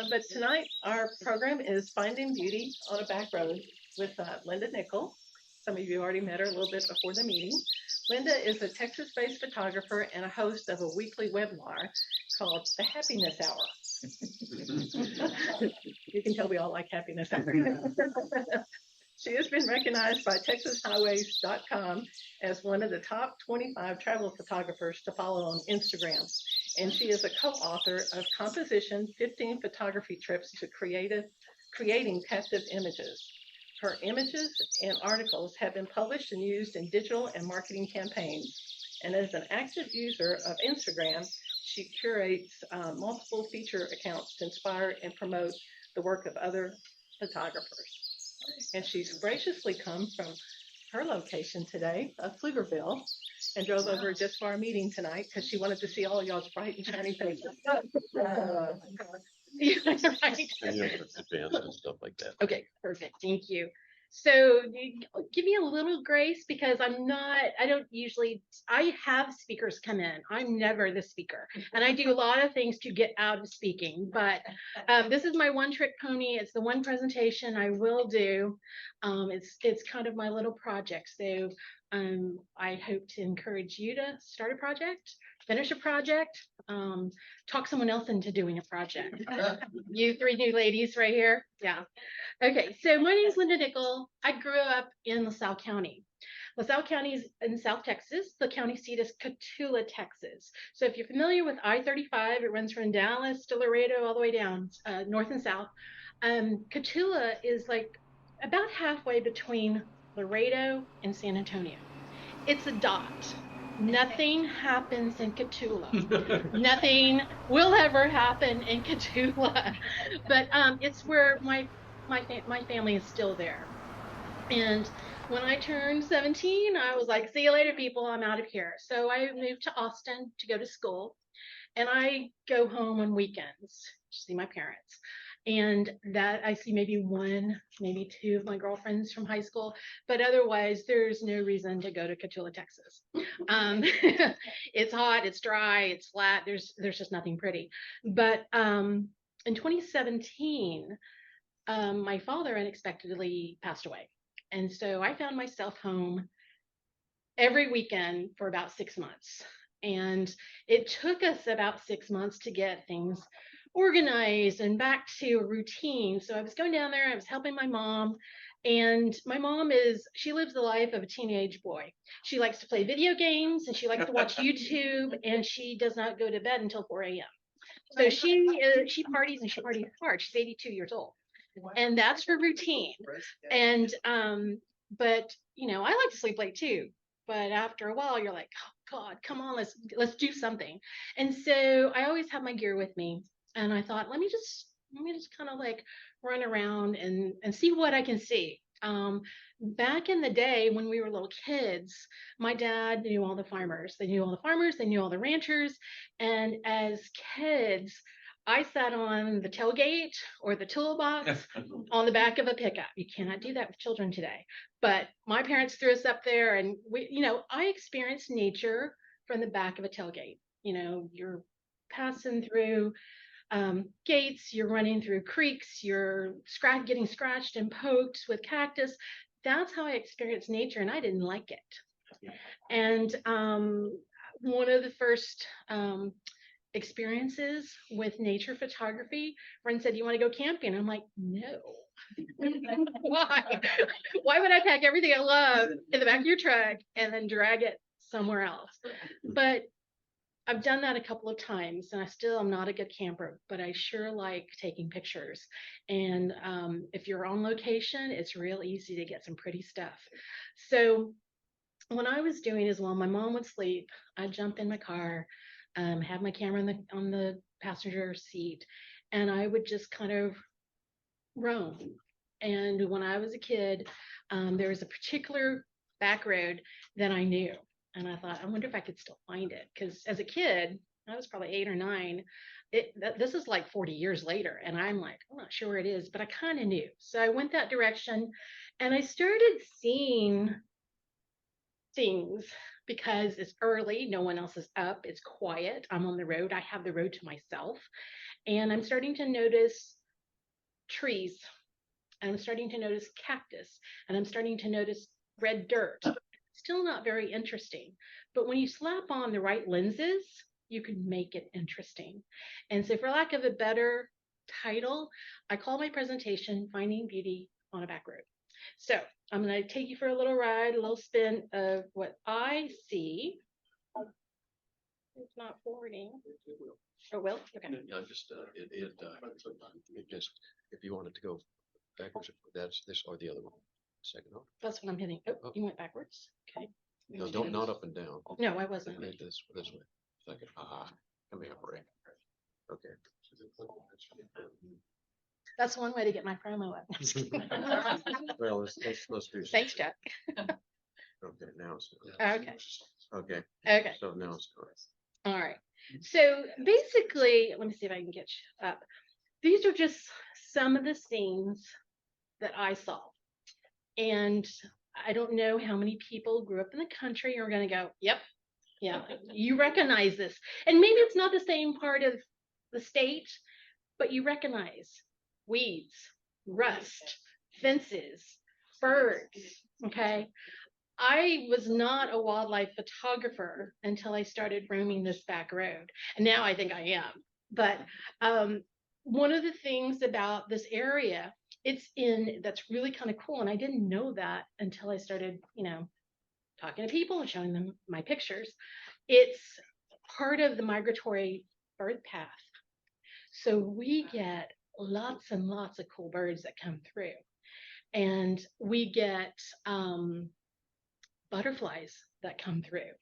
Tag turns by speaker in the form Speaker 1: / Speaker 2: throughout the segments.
Speaker 1: But tonight, our program is Finding Beauty on a Back Road with Linda Nickel. Some of you already met her a little bit before the meeting. Linda is a Texas based photographer and a host of a weekly webinar called The Happiness Hour. You can tell we all like Happiness Hour. She has been recognized by TexasHighways.com as one of the top 25 travel photographers to follow on Instagram. And she is a co-author of Composition 15 Photography Trips to Creating Captive Images. Her images and articles have been published and used in digital and marketing campaigns. And as an active user of Instagram, she curates multiple feature accounts to inspire and promote the work of other photographers. And she's graciously come from her location today of Pflugerville and drove over just for our meeting tonight because she wanted to see all y'all's bright and shiny faces.
Speaker 2: Right. And advance and stuff like that.
Speaker 3: Okay, perfect. Thank you. So give me a little grace because I have speakers come in. I'm never the speaker. And I do a lot of things to get out of speaking, but this is my one trick pony. It's the one presentation I will do. It's kind of my little project. So I hope to encourage you to start a project, finish a project, talk someone else into doing a project. You three new ladies right here. Yeah. Okay, so my name is Linda Nickel. I grew up in LaSalle County. LaSalle County is in South Texas. The county seat is Cotulla, Texas. So if you're familiar with I-35, it runs from Dallas to Laredo all the way down, north and south. Cotulla is like about halfway between Laredo and San Antonio. It's a dot. Nothing happens in Cotulla. Nothing will ever happen in Cotulla. But it's where my family is still there. And when I turned 17, I was like, see you later, people, I'm out of here. So I moved to Austin to go to school. And I go home on weekends to see my parents. And that I see maybe one, maybe two of my girlfriends from high school, but otherwise there's no reason to go to Cotulla, Texas. It's hot, it's dry, it's flat. There's just nothing pretty. But in 2017, my father unexpectedly passed away. And so I found myself home every weekend for about 6 months. And it took us about 6 months to get things organized and back to a routine. So I was going down there, I was helping my mom. And my mom she lives the life of a teenage boy. She likes to play video games and she likes to watch YouTube, and she does not go to bed until 4 a.m. So she parties and she parties hard. She's 82 years old. And that's her routine. And but I like to sleep late too. But after a while, you're like, oh God, come on, let's do something. And so I always have my gear with me. And I thought, let me just kind of like run around and see what I can see. Back in the day when we were little kids, my dad knew all the farmers. They knew all the ranchers. And as kids, I sat on the tailgate or the toolbox on the back of a pickup. You cannot do that with children today. But my parents threw us up there, and I experienced nature from the back of a tailgate. You're passing through gates, you're running through creeks, you're getting scratched and poked with cactus. That's how I experienced nature, and I didn't like it. And one of the first experiences with nature photography, friend said, you want to go camping? I'm like, no. Why would I pack everything I love in the back of your truck and then drag it somewhere else? But I've done that a couple of times, and I still am not a good camper, but I sure like taking pictures. And if you're on location, it's real easy to get some pretty stuff. So what I was doing is, while my mom would sleep, I'd jump in my car, have my camera on the passenger seat, and I would just kind of roam. And when I was a kid, there was a particular back road that I knew. And I thought, I wonder if I could still find it. Because as a kid, I was probably 8 or 9. This is like 40 years later. And I'm like, I'm not sure where it is, but I kind of knew. So I went that direction, and I started seeing things because it's early, no one else is up, it's quiet, I'm on the road, I have the road to myself, and I'm starting to notice trees, and I'm starting to notice cactus, and I'm starting to notice red dirt. Still not very interesting, but when you slap on the right lenses, you can make it interesting. And so, for lack of a better title, I call my presentation Finding Beauty on a Back Road. So, I'm going to take you for a little ride, a little spin of what I see. It's not forwarding. Oh, well, okay.
Speaker 2: Yeah, just, it just, if you wanted to go backwards, that's this or the other one. Second off.
Speaker 3: That's what I'm hitting. Oh, you went backwards. Okay.
Speaker 2: No, don't, not up and down.
Speaker 3: No, I wasn't.
Speaker 2: This way. Second. Come here, break. Okay.
Speaker 3: That's one way to get my promo up.
Speaker 2: Well, let's do.
Speaker 3: Thanks, Chuck.
Speaker 2: Okay, now it's.
Speaker 3: Okay.
Speaker 2: Okay,
Speaker 3: Okay.
Speaker 2: so now it's correct.
Speaker 3: All right. So basically, let me see if I can get you up. These are just some of the scenes that I saw. And I don't know how many people grew up in the country are going to go, yep, yeah, you recognize this. And maybe it's not the same part of the state, but you recognize weeds, rust, fences, birds. Okay. I was not a wildlife photographer until I started roaming this back road. And now I think I am. But one of the things about this area, that's really kind of cool. And I didn't know that until I started, talking to people and showing them my pictures. It's part of the migratory bird path. So we get lots and lots of cool birds that come through. And we get butterflies that come through.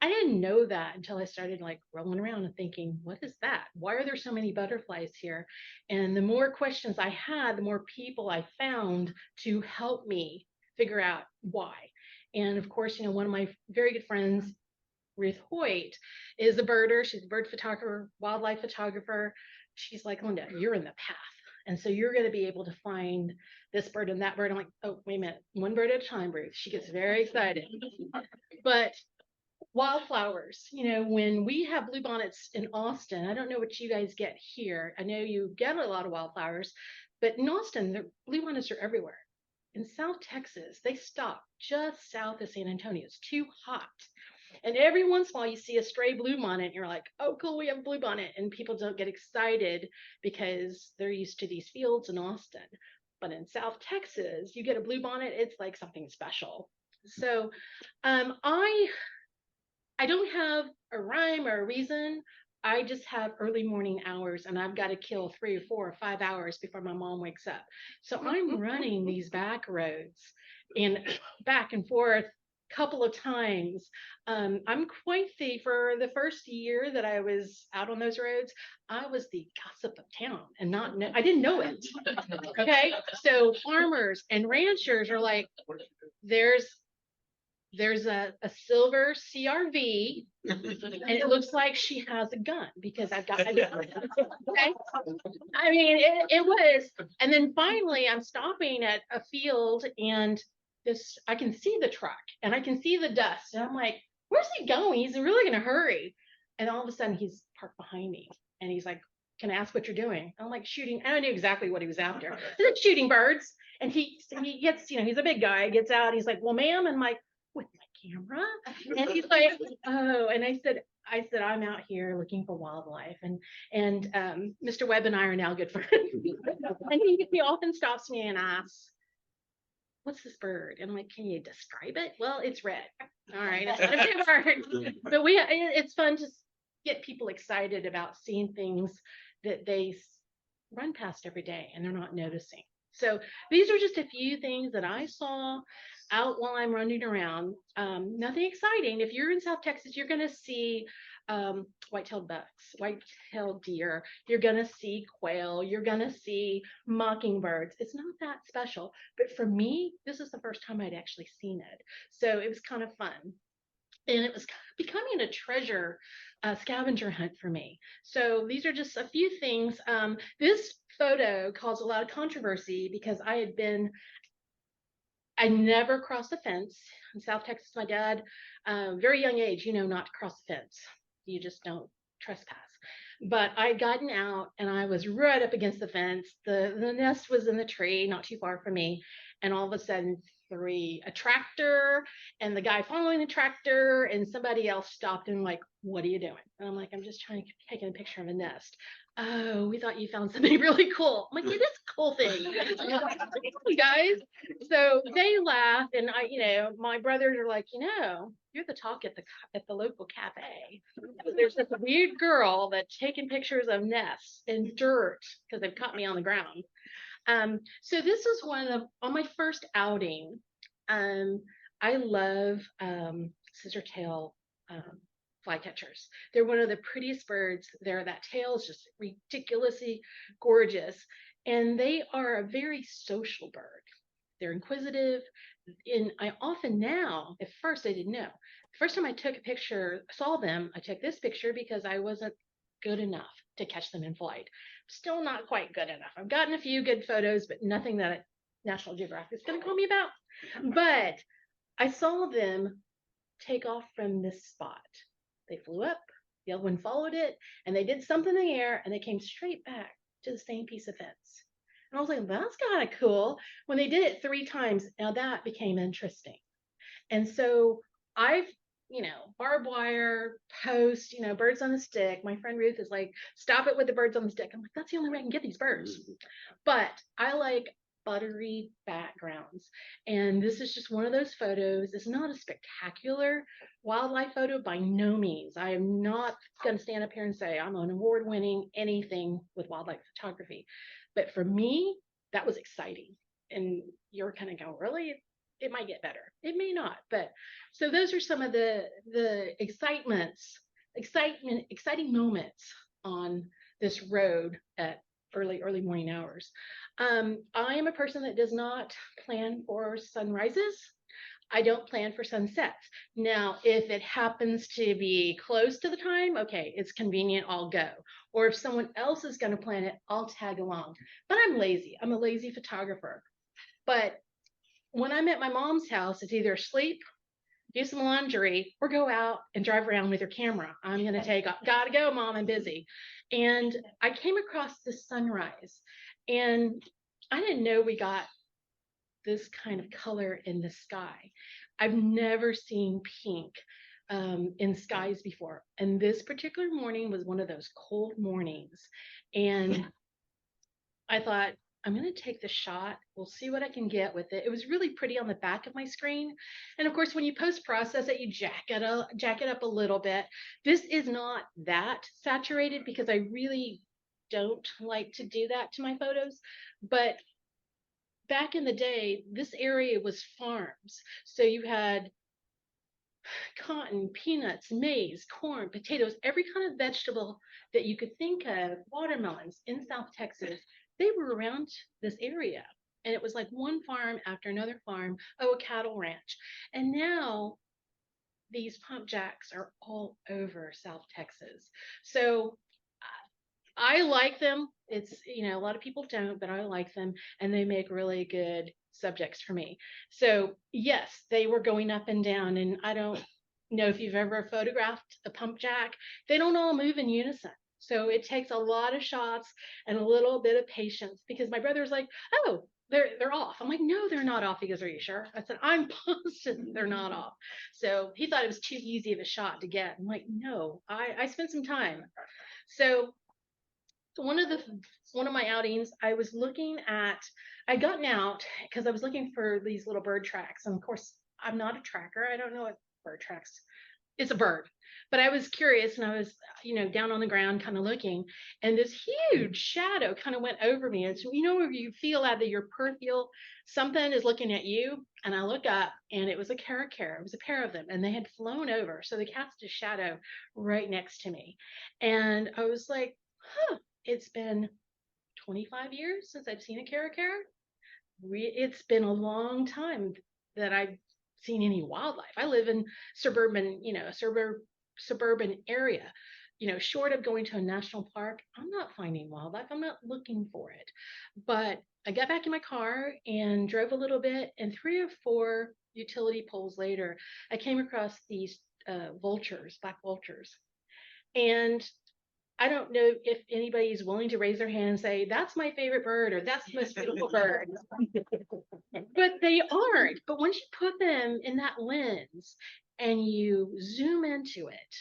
Speaker 3: I didn't know that until I started like rolling around and thinking, what is that? Why are there so many butterflies here? And the more questions I had, the more people I found to help me figure out why. And of course, one of my very good friends, Ruth Hoyt, is a birder. She's a bird photographer, wildlife photographer. She's like, Linda, you're in the path. And so you're going to be able to find this bird and that bird. I'm like, oh, wait a minute. One bird at a time, Ruth. She gets very excited. But wildflowers, when we have bluebonnets in Austin, I don't know what you guys get here. I know you get a lot of wildflowers, but in Austin, the bluebonnets are everywhere. In South Texas, they stop just south of San Antonio. It's too hot. And every once in a while, you see a stray bluebonnet, and you're like, oh, cool, we have a bluebonnet. And people don't get excited because they're used to these fields in Austin. But in South Texas, you get a bluebonnet, it's like something special. So I don't have a rhyme or a reason. I just have early morning hours, and I've got to kill 3 or 4 or 5 hours before my mom wakes up. So I'm running these back roads and back and forth a couple of times. I'm quite for the first year that I was out on those roads, I was the gossip of town, and I didn't know it. Okay, so farmers and ranchers are like, there's a silver CRV, and it looks like she has a gun because I've got my gun. Okay. I mean, it was. And then finally, I'm stopping at a field, and I can see the truck and I can see the dust. And I'm like, where's he going? He's really going to hurry. And all of a sudden, he's parked behind me, and he's like, can I ask what you're doing? I'm like, shooting. And I knew exactly what he was after. He's like, shooting birds. And he gets, he's a big guy, gets out. He's like, well, ma'am. And I'm like, with my camera? And he's like, oh. And I said, I'm out here looking for wildlife. And Mr. Webb and I are now good friends. And he often stops me and asks, what's this bird? And I'm like, can you describe it? Well, it's red. All right, it's not a big bird. But it's fun to get people excited about seeing things that they run past every day and they're not noticing. So these are just a few things that I saw out while I'm running around. Nothing exciting. If you're in South Texas, you're going to see white-tailed bucks, white-tailed deer. You're going to see quail. You're going to see mockingbirds. It's not that special. But for me, this is the first time I'd actually seen it. So it was kind of fun. And it was becoming a treasure scavenger hunt for me. So these are just a few things. This photo caused a lot of controversy because I had been I never crossed the fence. In South Texas, my dad, very young age, not to cross the fence. You just don't trespass. But I had gotten out and I was right up against the fence. The nest was in the tree, not too far from me. And all of a sudden, a tractor and the guy following the tractor and somebody else stopped and like, what are you doing? And I'm like, I'm just trying to take a picture of a nest. Oh, we thought you found something really cool. I'm like, it is a cool thing. Guys. So they laugh, and my brothers are like, you're the talk at the local cafe. There's this weird girl that's taking pictures of nests in dirt because they've caught me on the ground. So this was on my first outing. I love scissortail flycatchers. They're one of the prettiest birds. That tail is just ridiculously gorgeous, and they are a very social bird. They're inquisitive, and I often now, at first I didn't know. The first time I took a picture, saw them, I took this picture because I wasn't good enough to catch them in flight. Still not quite good enough. I've gotten a few good photos, but nothing that National Geographic is going to call me about. But I saw them take off from this spot. They flew up, the other one followed it, and they did something in the air, and they came straight back to the same piece of fence. And I was like, that's kind of cool. When they did it 3 times, now that became interesting. And so I've, barbed wire, post, birds on the stick. My friend Ruth is like, stop it with the birds on the stick. I'm like, that's the only way I can get these birds. But I like buttery backgrounds. And this is just one of those photos. It's not a spectacular wildlife photo by no means. I am not going to stand up here and say I'm an award-winning anything with wildlife photography. But for me, that was exciting. And you're kind of going, really? It might get better. It may not. But so those are some of the exciting moments on this road at early morning hours. I am a person that does not plan for sunrises. I don't plan for sunsets. Now, if it happens to be close to the time, okay, it's convenient, I'll go. Or if someone else is going to plan it, I'll tag along. But I'm lazy. I'm a lazy photographer. But when I'm at my mom's house, it's either sleep, do some laundry, or go out and drive around with your camera. I'm going to take off. Gotta go, Mom, I'm busy. And I came across this sunrise, and I didn't know we got this kind of color in the sky. I've never seen pink in skies before. And this particular morning was one of those cold mornings. And I thought, I'm going to take the shot. We'll see what I can get with it. It was really pretty on the back of my screen. And of course, when you post process it, you jack it up a little bit. This is not that saturated because I really don't like to do that to my photos. But back in the day, this area was farms. So you had cotton, peanuts, maize, corn, potatoes, every kind of vegetable that you could think of, watermelons in South Texas, they were around this area. And it was like one farm after another farm, a cattle ranch. And now these pump jacks are all over South Texas. So I like them. It's, a lot of people don't, but I like them, and they make really good subjects for me. So yes, they were going up and down, and I don't know if you've ever photographed a pump jack. They don't all move in unison. So it takes a lot of shots and a little bit of patience, because my brother's like, oh, they're off. I'm like, no, they're not off. He goes, are you sure? I said, I'm positive they're not off. So he thought it was too easy of a shot to get. I'm like, no, I spent some time. So one of my outings, I'd gotten out because I was looking for these little bird tracks. And of course, I'm not a tracker. I don't know what bird tracks. It's a bird. But I was curious, and I was, down on the ground kind of looking, and this huge shadow kind of went over me. And so, where you feel out of your peripheral, something is looking at you. And I look up, and it was a caracara. It was a pair of them, and they had flown over. So they cast a shadow right next to me. And I was like, huh. It's been 25 years since I've seen a caracara. It's been a long time that I've seen any wildlife. I live in suburban area. Short of going to a national park, I'm not finding wildlife. I'm not looking for it. But I got back in my car and drove a little bit, and 3 or 4 utility poles later, I came across these vultures, black vultures. And I don't know if anybody's willing to raise their hand and say, that's my favorite bird or that's the most beautiful bird. But they aren't. But once you put them in that lens and you zoom into it,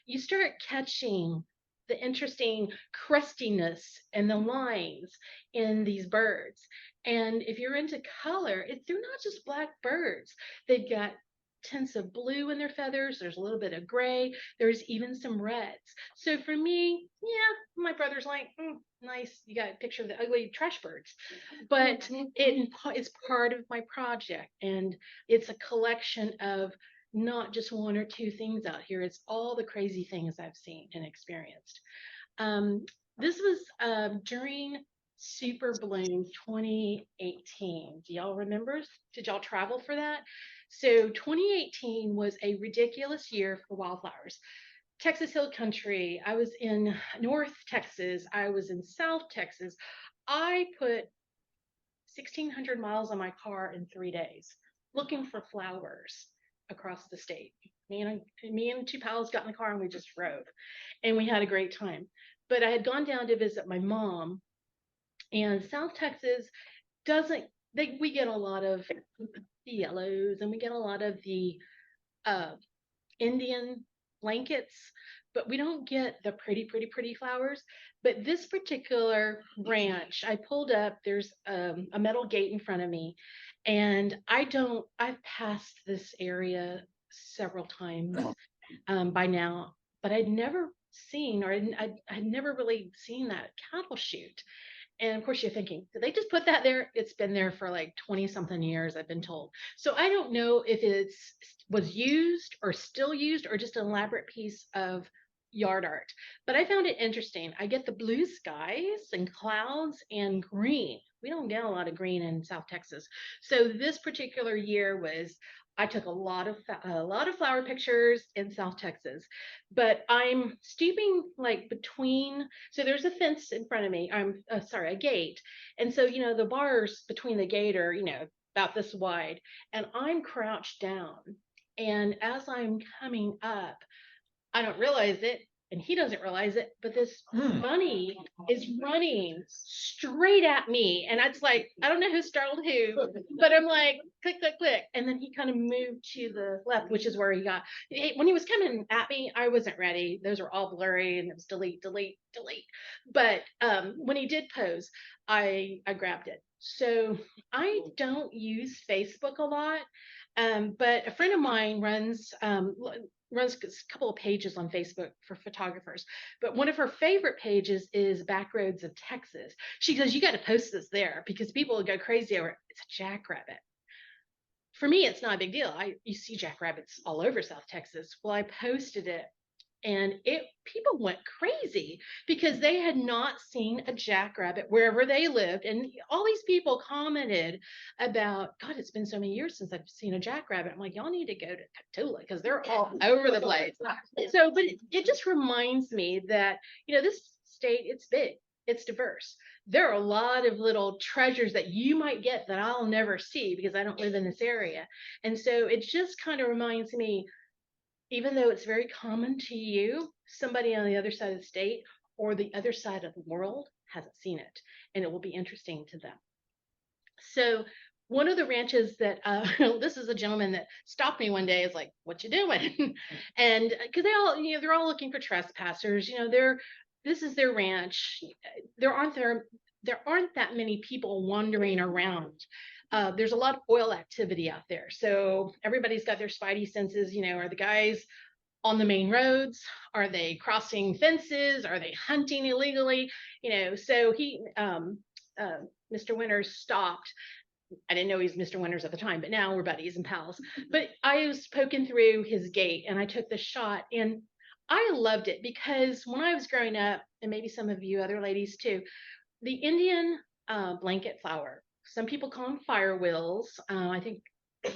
Speaker 3: you start catching the interesting crustiness and the lines in these birds. And if you're into color, they're not just black birds. They've got tints of blue in their feathers. There's a little bit of gray. There's even some reds. So for me, yeah, my brother's like, nice. You got a picture of the ugly trash birds, but it's part of my project, and it's a collection of not just 1 or 2 things out here. It's all the crazy things I've seen and experienced. This was during Super Bloom 2018. Do y'all remember? Did y'all travel for that? So 2018 was a ridiculous year for wildflowers. Texas Hill Country. I was in North Texas. I was in South Texas. I put 1,600 miles on my car in 3 days looking for flowers across the state. Me and 2 pals got in the car and we just drove, and we had a great time. But I had gone down to visit my mom, and South Texas doesn't. We get a lot of the yellows, and we get a lot of the uh, Indian blankets, but we don't get the pretty, pretty, pretty flowers. But this particular ranch, I pulled up, there's a metal gate in front of me, and I've passed this area several times by now, but I'd never seen, or I'd never really seen that cattle chute. And of course, you're thinking, did they just put that there? It's been there for like 20 something years, I've been told. So I don't know if it's was used or still used or just an elaborate piece of yard art. But I found it interesting. I get the blue skies and clouds and green. We don't get a lot of green in South Texas. So this particular year was I took a lot of flower pictures in South Texas, but I'm steeping like between. So there's a fence in front of me. I'm sorry, a gate, and so the bars between the gate are about this wide, and I'm crouched down. And as I'm coming up, I don't realize it, and he doesn't realize it, but this bunny is running straight at me. And it's like, I don't know who startled who, but I'm like, click, click, click. And then he kind of moved to the left, which is where he got. When he was coming at me, I wasn't ready. Those were all blurry, and it was delete, delete, delete. But when he did pose, I grabbed it. So I don't use Facebook a lot. But a friend of mine runs a couple of pages on Facebook for photographers. But one of her favorite pages is Backroads of Texas. She goes, you got to post this there because people will go crazy over it. It's a jackrabbit. For me, it's not a big deal. You see jackrabbits all over South Texas. Well, I posted it, and people went crazy because they had not seen a jackrabbit wherever they lived. And all these people commented about, God, it's been so many years since I've seen a jackrabbit. I'm like, y'all need to go to Cotulla because they're all over the place. So, but it just reminds me that, this state, it's big, it's diverse. There are a lot of little treasures that you might get that I'll never see because I don't live in this area. And so it just kind of reminds me, even though it's very common to you, somebody on the other side of the state or the other side of the world hasn't seen it, and it will be interesting to them. So one of the ranches that this is a gentleman that stopped me one day, is like, what you doing? And because they're all looking for trespassers. This is their ranch. There aren't that many people wandering around. There's a lot of oil activity out there. So everybody's got their spidey senses. Are the guys on the main roads? Are they crossing fences? Are they hunting illegally? So Mr. Winters stopped. I didn't know he was Mr. Winters at the time, but now we're buddies and pals. But I was poking through his gate and I took the shot, and I loved it because when I was growing up, and maybe some of you other ladies too, the Indian blanket flower. Some people call them fire wheels. I think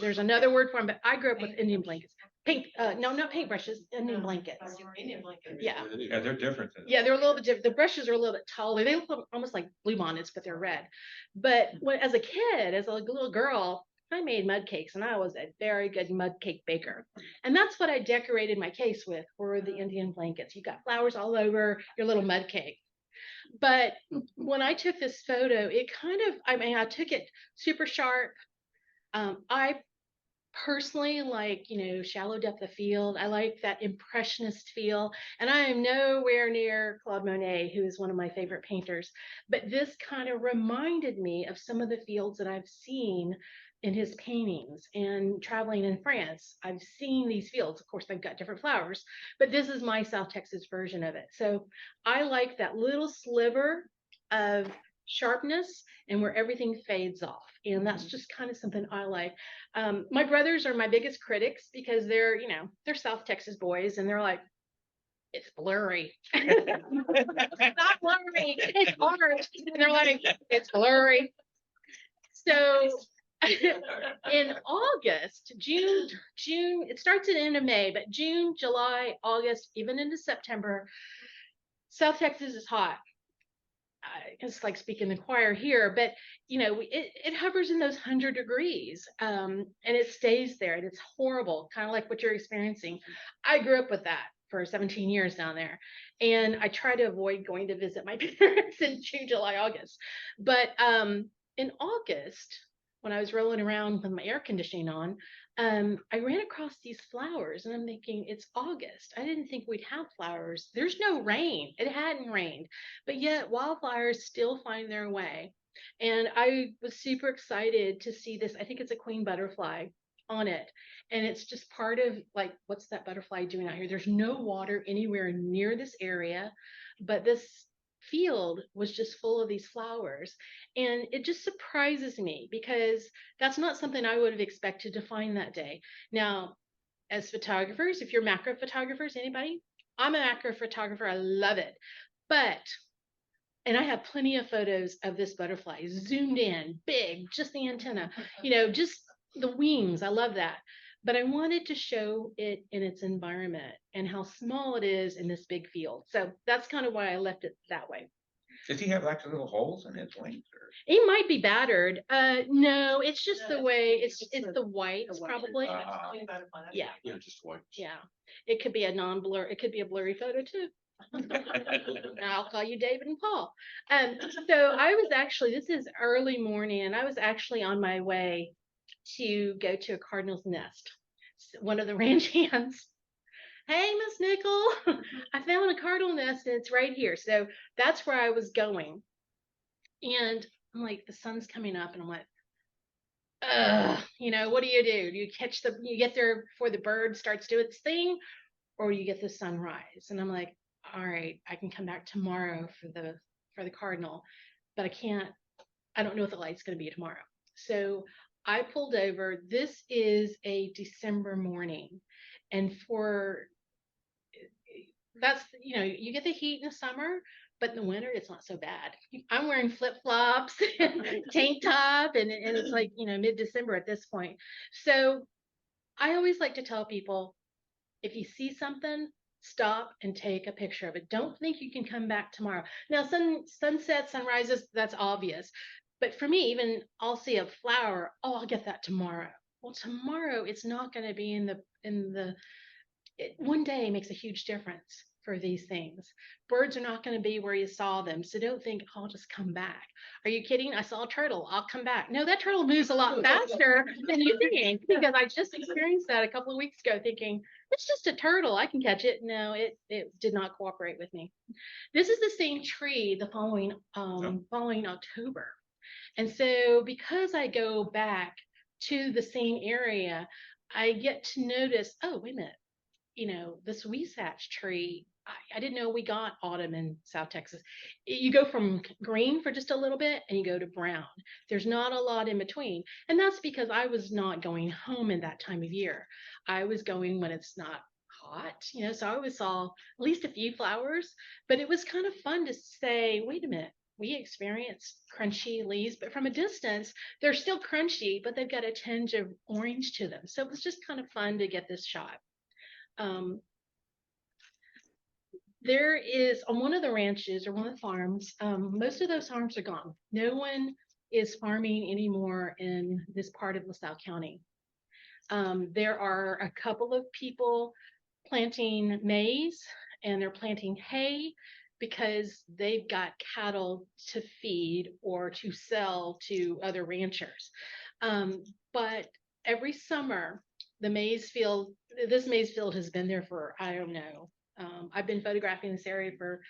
Speaker 3: there's another word for them, but I grew up with Indian blankets. Paint, no, not paintbrushes, Indian
Speaker 1: No.
Speaker 3: blankets.
Speaker 1: Indian blanket.
Speaker 3: Yeah.
Speaker 4: Yeah, they're different. Than
Speaker 3: Yeah, they're a little bit different. The brushes are a little bit taller. They look almost like bluebonnets, but they're red. But when, as a kid, as a little girl, I made mud cakes and I was a very good mud cake baker. And that's what I decorated my case with were the Indian blankets. You got flowers all over your little mud cake. But when I took this photo, it kind of, I mean, I took it super sharp. I personally like, shallow depth of field. I like that impressionist feel. And I am nowhere near Claude Monet, who is one of my favorite painters. But this kind of reminded me of some of the fields that I've seen in his paintings and traveling in France. I've seen these fields. Of course, they've got different flowers, but this is my South Texas version of it. So I like that little sliver of sharpness and where everything fades off. And that's just kind of something I like. My brothers are my biggest critics because they're South Texas boys and they're like, it's blurry. It's not blurry, it's orange. And they're like, it's blurry. So in August, June, it starts at the end of May, but June, July, August, even into September, South Texas is hot. It's like speaking the choir here, but it hovers in those 100 degrees, and it stays there, and it's horrible, kind of like what you're experiencing. I grew up with that for 17 years down there, and I try to avoid going to visit my parents in June, July, August. But in August, when I was rolling around with my air conditioning on, I ran across these flowers and I'm thinking, it's August. I didn't think we'd have flowers. There's no rain. It hadn't rained, but yet wildflowers still find their way. And I was super excited to see this. I think it's a queen butterfly on it. And it's just part of like, what's that butterfly doing out here? There's no water anywhere near this area, but this field was just full of these flowers. And it just surprises me because that's not something I would have expected to find that day. Now, as photographers, if you're macro photographers, anybody? I'm a macro photographer. I love it. And I have plenty of photos of this butterfly zoomed in, big, just the antenna, just the wings. I love that. But I wanted to show it in its environment and how small it is in this big field. So that's kind of why I left it that way.
Speaker 4: Does he have like little holes in his wings? Or?
Speaker 3: It might be battered. No, it's just the way it's the whites probably. Yeah.
Speaker 2: Yeah, just white.
Speaker 3: Yeah. It could be a non-blur. It could be a blurry photo too. I'll call you David and Paul. So I was actually, this is early morning, and I was actually on my way to go to a cardinal's nest. One of the ranch hands. Hey, Miss Nickel, I found a cardinal nest and it's right here. So that's where I was going. And I'm like, the sun's coming up, and I'm like, what do? Do you get there before the bird starts doing its thing, or you get the sunrise? And I'm like, all right, I can come back tomorrow for the cardinal, but I don't know what the light's going to be tomorrow. So I pulled over. This is a December morning, and you get the heat in the summer, but in the winter it's not so bad. I'm wearing flip-flops and tank top, and it's like mid-December at this point. So I always like to tell people, if you see something, stop and take a picture of it. Don't think you can come back tomorrow. Now, sunsets, sunrises, that's obvious. But for me, even I'll see a flower, I'll get that tomorrow. Well, tomorrow it's not going to be one day makes a huge difference for these things. Birds are not going to be where you saw them. So don't think, I'll just come back. Are you kidding? I saw a turtle. I'll come back. No, that turtle moves a lot faster than you think, because I just experienced that a couple of weeks ago thinking, it's just a turtle. I can catch it. No, it did not cooperate with me. This is the same tree the following October. And so because I go back to the same area, I get to notice, oh, wait a minute, this Weisach tree, I didn't know we got autumn in South Texas. You go from green for just a little bit and you go to brown. There's not a lot in between. And that's because I was not going home in that time of year. I was going when it's not hot, so I always saw at least a few flowers, but it was kind of fun to say, wait a minute, we experience crunchy leaves, but from a distance, they're still crunchy, but they've got a tinge of orange to them. So it was just kind of fun to get this shot. There is on one of the ranches or one of the farms, most of those farms are gone. No one is farming anymore in this part of LaSalle County. There are a couple of people planting maize and they're planting hay because they've got cattle to feed or to sell to other ranchers. But every summer, this maize field has been there for, I don't know. I've been photographing this area for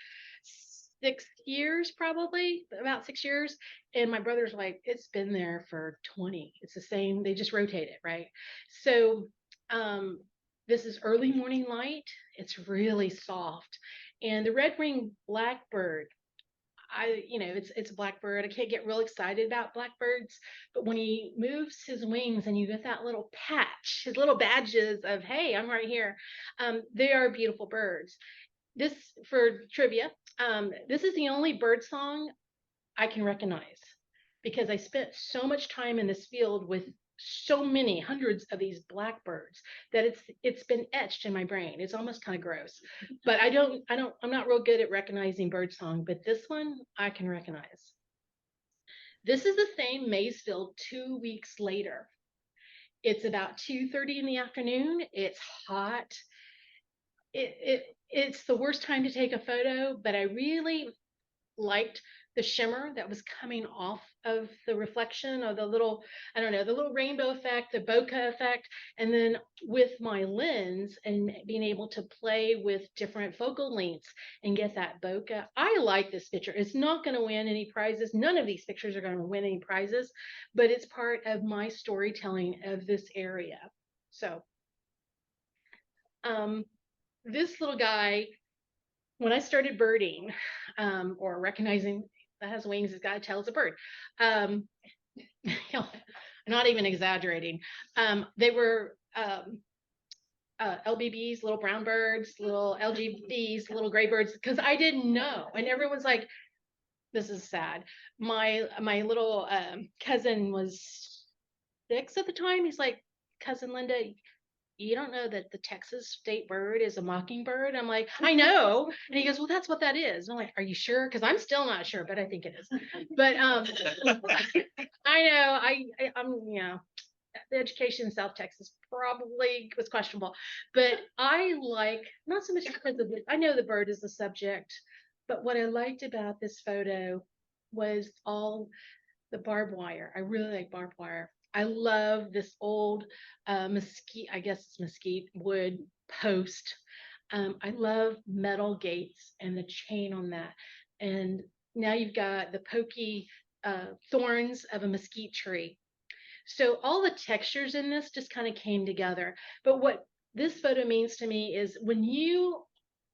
Speaker 3: 6 years, probably about 6 years. And my brother's like, it's been there for 20. It's the same. They just rotate it, right? So, this is early morning light. It's really soft. And the red-winged blackbird, it's a blackbird. I can't get real excited about blackbirds, but when he moves his wings and you get that little patch, his little badges of, hey, I'm right here. They are beautiful birds. This, for trivia, this is the only bird song I can recognize because I spent so much time in this field with so many hundreds of these blackbirds that it's been etched in my brain. It's almost kind of gross, but I'm not real good at recognizing bird song, but this one I can recognize. This is the same maize field 2 weeks later. It's about 2:30 in the afternoon. It's hot. It's the worst time to take a photo, but I really liked the shimmer that was coming off of the reflection of the little, I don't know, the little rainbow effect, the bokeh effect. And then with my lens and being able to play with different focal lengths and get that bokeh, I like this picture. It's not going to win any prizes. None of these pictures are going to win any prizes, but it's part of my storytelling of this area. So, this little guy, when I started birding, or recognizing that has wings, it's got to tell it's a bird. I'm not even exaggerating. They were LBBs, little brown birds, little LGBs, little gray birds, because I didn't know. And everyone's like, this is sad. My little cousin was 6 at the time. He's like, Cousin Linda, you don't know that the Texas state bird is a mockingbird? I'm like, I know. And he goes, well, that's what that is. I'm like, are you sure? Because I'm still not sure, but I think it is. But I know, I'm, the education in South Texas probably was questionable. But I like, not so much because of it, I know the bird is the subject, but what I liked about this photo was all the barbed wire. I really like barbed wire. I love this old mesquite, I guess it's mesquite wood post. I love metal gates and the chain on that. And now you've got the pokey thorns of a mesquite tree. So all the textures in this just kind of came together. But what this photo means to me is when you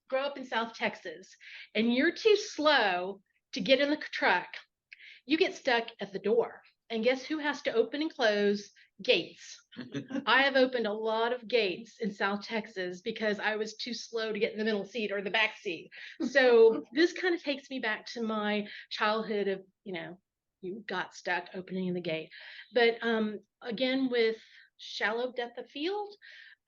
Speaker 3: grow up in South Texas and you're too slow to get in the truck, you get stuck at the door. And guess who has to open and close? Gates. I have opened a lot of gates in South Texas because I was too slow to get in the middle seat or the back seat. So this kind of takes me back to my childhood of, you got stuck opening the gate. But again, with shallow depth of field,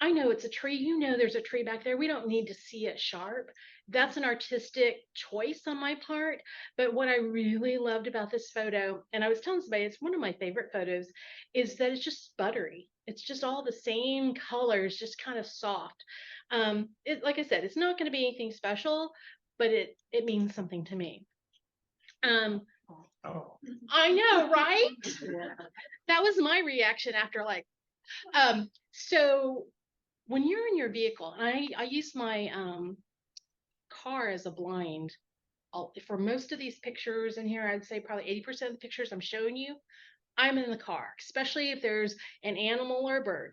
Speaker 3: I know it's a tree. There's a tree back there. We don't need to see it sharp. That's an artistic choice on my part. But what I really loved about this photo, and I was telling somebody it's one of my favorite photos, is that it's just sputtery. It's just all the same colors, just kind of soft. Like I said, it's not going to be anything special, but it means something to me.
Speaker 4: Oh,
Speaker 3: I know, right? That was my reaction after so when you're in your vehicle, and I use my car as a blind. For most of these pictures in here, I'd say probably 80% of the pictures I'm showing you, I'm in the car, especially if there's an animal or a bird,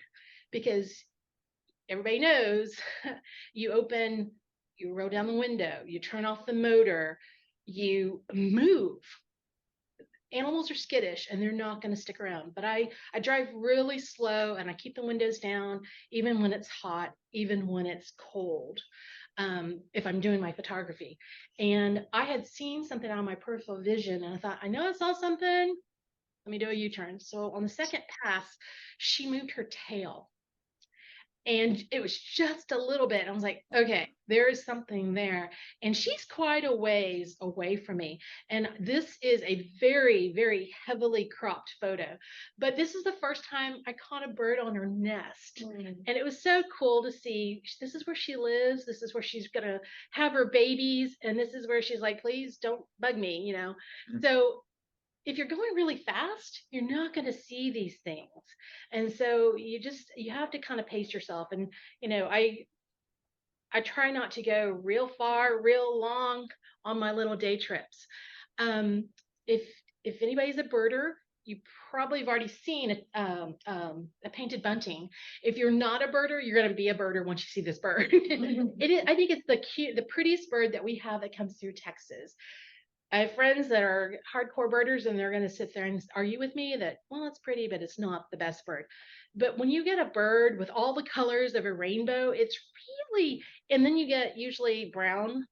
Speaker 3: because everybody knows you roll down the window, you turn off the motor, you move. Animals are skittish and they're not going to stick around. But I drive really slow and I keep the windows down, even when it's hot, even when it's cold, if I'm doing my photography. And I had seen something on my peripheral vision and I thought, I know I saw something. Let me do a U-turn. So on the second pass, she moved her tail. and it was just a little bit. I was like, okay, there is something there. And she's quite a ways away from me. And this is a very, very heavily cropped photo. But this is the first time I caught a bird on her nest. And it was so cool to see. This is where she lives. This is where she's going to have her babies. And this is where she's like, please don't bug me, you know. So if you're going really fast, you're not going to see these things. And so you have to kind of pace yourself. And, you know, I try not to go real far, real long on my little day trips. Um, if, if anybody's a birder, you probably have already seen a painted bunting. If you're not a birder, you're going to be a birder once you see this bird. I think it's the prettiest bird that we have that comes through Texas. I have friends that are hardcore birders and they're going to sit there and argue with me that, well, it's pretty, but it's not the best bird. But when you get a bird with all the colors of a rainbow, it's really, and then you get usually brown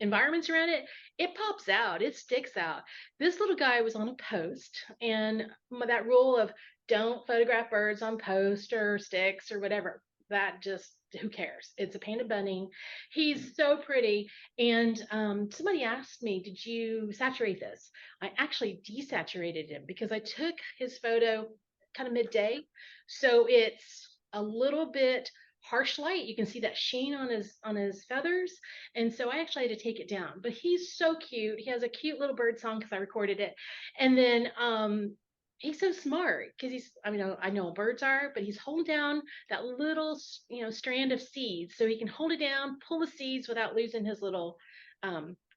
Speaker 3: environments around it, it pops out, it sticks out. This little guy was on a post, and that rule of don't photograph birds on post or sticks or whatever, that just, who cares? It's a painted bunting. He's so pretty. And somebody asked me, did you saturate this? I actually desaturated him because I took his photo kind of midday. So it's a little bit harsh light. You can see that sheen on his feathers. And so I actually had to take it down. But he's so cute. He has a cute little bird song because I recorded it. And then he's so smart because I know birds are, but he's holding down that little, strand of seeds. So he can hold it down, pull the seeds without losing his little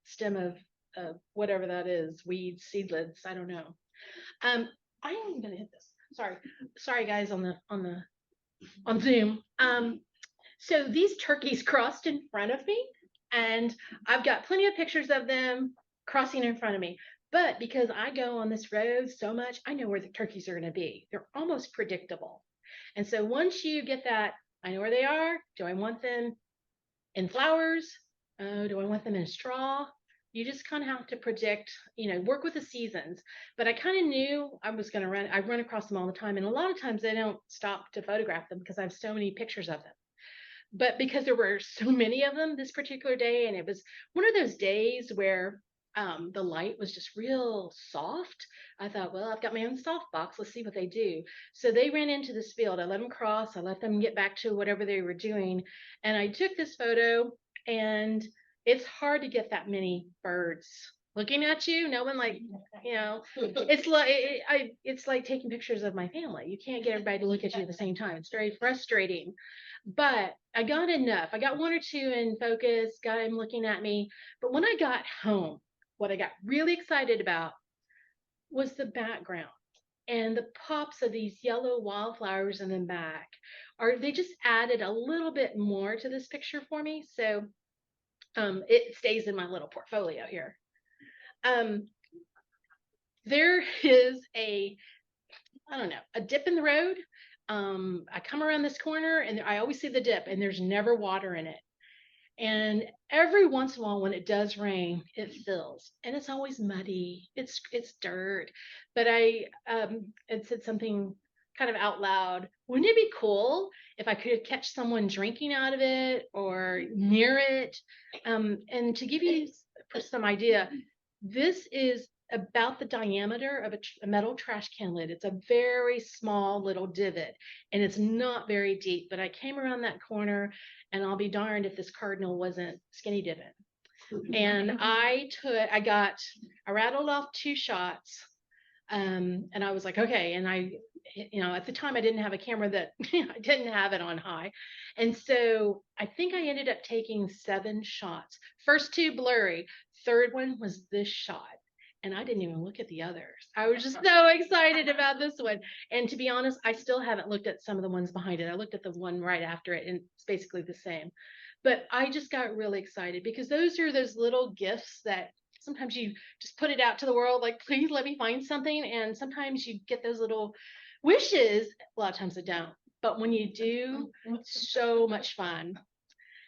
Speaker 3: stem of whatever that is, weeds, seedlings. I don't know. I'm going to hit this. Sorry guys on Zoom. So these turkeys crossed in front of me, and I've got plenty of pictures of them crossing in front of me. But because I go on this road so much, I know where the turkeys are going to be. They're almost predictable. And so once you get that, I know where they are. Do I want them in flowers? Do I want them in straw? You just kind of have to predict, work with the seasons. But I kind of knew I was going to I run across them all the time. And a lot of times they don't stop to photograph them because I have so many pictures of them. But because there were so many of them this particular day, and it was one of those days where the light was just real soft, I thought, well, I've got my own softbox. Let's see what they do. So they ran into this field. I let them cross. I let them get back to whatever they were doing. And I took this photo, and it's hard to get that many birds looking at you. No one it's like taking pictures of my family. You can't get everybody to look at you at the same time. It's very frustrating. But I got enough. I got one or two in focus, got him looking at me. But when I got home, what I got really excited about was the background and the pops of these yellow wildflowers in the back. They just added a little bit more to this picture for me. So it stays in my little portfolio here. There is a dip in the road. I come around this corner and I always see the dip, and there's never water in it. And every once in a while when it does rain, it fills, and it's always muddy. It's dirt. But I had said something kind of out loud. Wouldn't it be cool if I could catch someone drinking out of it or near it? And to give you some idea, this is about the diameter of a metal trash can lid. It's a very small little divot, and it's not very deep. But I came around that corner, and I'll be darned if this cardinal wasn't skinny dipping. And I rattled off 2 shots, and I was like, okay. And at the time I didn't have a camera that I didn't have it on high, and so I think I ended up taking 7 shots. First 2 blurry, third one was this shot. And I didn't even look at the others. I was just so excited about this one. And to be honest, I still haven't looked at some of the ones behind it. I looked at the one right after it, and it's basically the same. But I just got really excited because those are those little gifts that sometimes you just put it out to the world, like, please let me find something. And sometimes you get those little wishes. A lot of times they don't. But when you do, it's so much fun.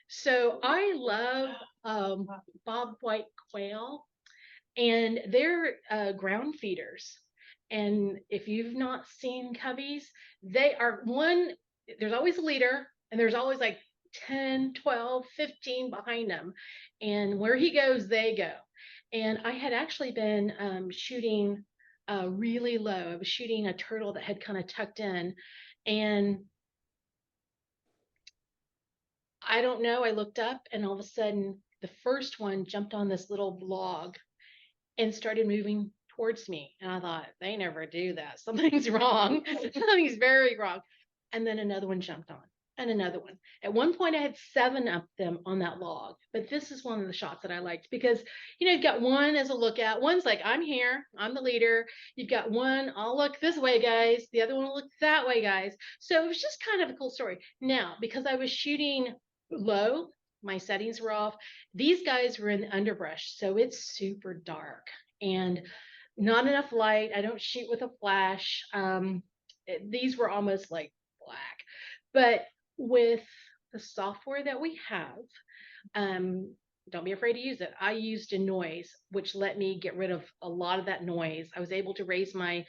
Speaker 3: So I love bobwhite quail. And they're ground feeders. And if you've not seen coveys, they are there's always a leader, and there's always like 10, 12, 15 behind them. And where he goes, they go. And I had actually been shooting really low. I was shooting a turtle that had kind of tucked in. And I don't know, I looked up and all of a sudden the first one jumped on this little log and started moving towards me. And I thought, they never do that. Something's wrong. Something's very wrong. And then another one jumped on, and another one. At one point, I had 7 of them on that log. But this is one of the shots that I liked because, you've got one as a lookout. One's like, I'm here, I'm the leader. You've got one, I'll look this way, guys. The other one will look that way, guys. So it was just kind of a cool story. Now, because I was shooting low, my settings were off. These guys were in the underbrush, so it's super dark and not enough light. I don't shoot with a flash. These were almost like black, but with the software that we have, don't be afraid to use it. I used a noise, which let me get rid of a lot of that noise. I was able to raise my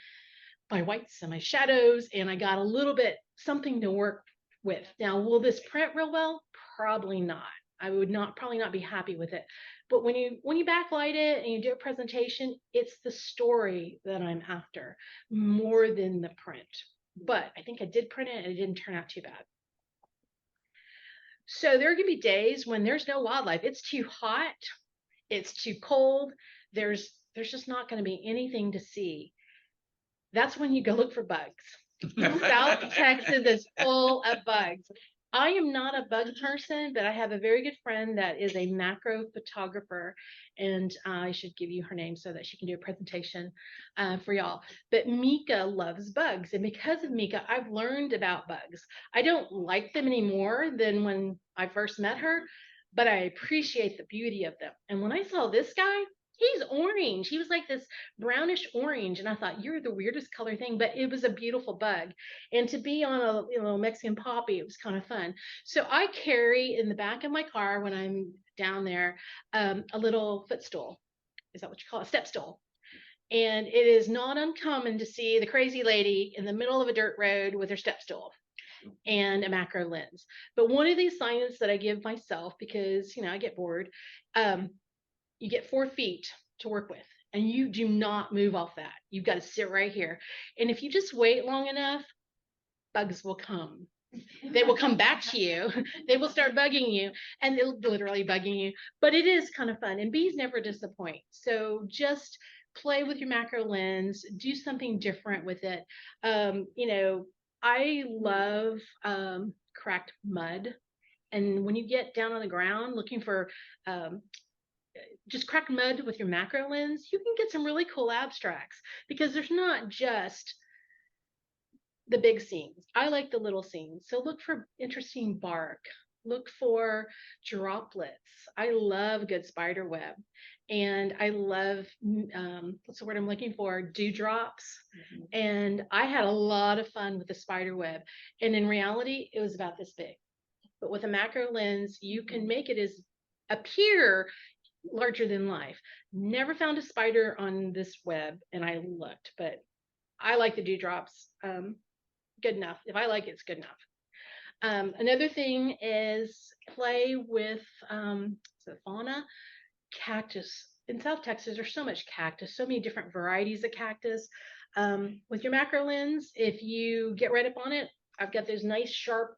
Speaker 3: whites and my shadows, and I got a little bit something to work with. Now, will this print real well? Probably not. I would probably not be happy with it. But when you backlight it and you do a presentation, it's the story that I'm after more than the print. But I think I did print it and it didn't turn out too bad. So there can be days when there's no wildlife. It's too hot, it's too cold. There's just not going to be anything to see. That's when you go look for bugs. South Texas is full of bugs. I am not a bug person, but I have a very good friend that is a macro photographer, and I should give you her name so that she can do a presentation for y'all. But Mika loves bugs, and because of Mika, I've learned about bugs. I don't like them any more than when I first met her, but I appreciate the beauty of them. And when I saw this guy, he's orange. He was like this brownish orange. And I thought, you're the weirdest color thing, but it was a beautiful bug. And to be on a Mexican poppy, it was kind of fun. So I carry in the back of my car when I'm down there, a little footstool. Is that what you call it? A step stool. And it is not uncommon to see the crazy lady in the middle of a dirt road with her step stool and a macro lens. But one of these signs that I give myself, because, I get bored, you get 4 feet to work with, and you do not move off that. You've got to sit right here. And if you just wait long enough, bugs will come. They will come back to you. They will start bugging you, and they'll literally bugging you. But it is kind of fun, and bees never disappoint. So just play with your macro lens, do something different with it. I love cracked mud. And when you get down on the ground looking for just cracked mud with your macro lens, you can get some really cool abstracts because there's not just the big scenes. I like the little scenes. So look for interesting bark. Look for droplets. I love good spider web. And I love, what's the word I'm looking for? Dewdrops. Mm-hmm. And I had a lot of fun with the spider web. And in reality, it was about this big. But with a macro lens, you can make it appear larger than life. Never found a spider on this web, and I looked, but I like the dewdrops. Good enough. If I like it, it's good enough. Another thing is play with the fauna. Cactus. In South Texas, there's so much cactus, so many different varieties of cactus. With your macro lens, if you get right up on it, I've got those nice sharp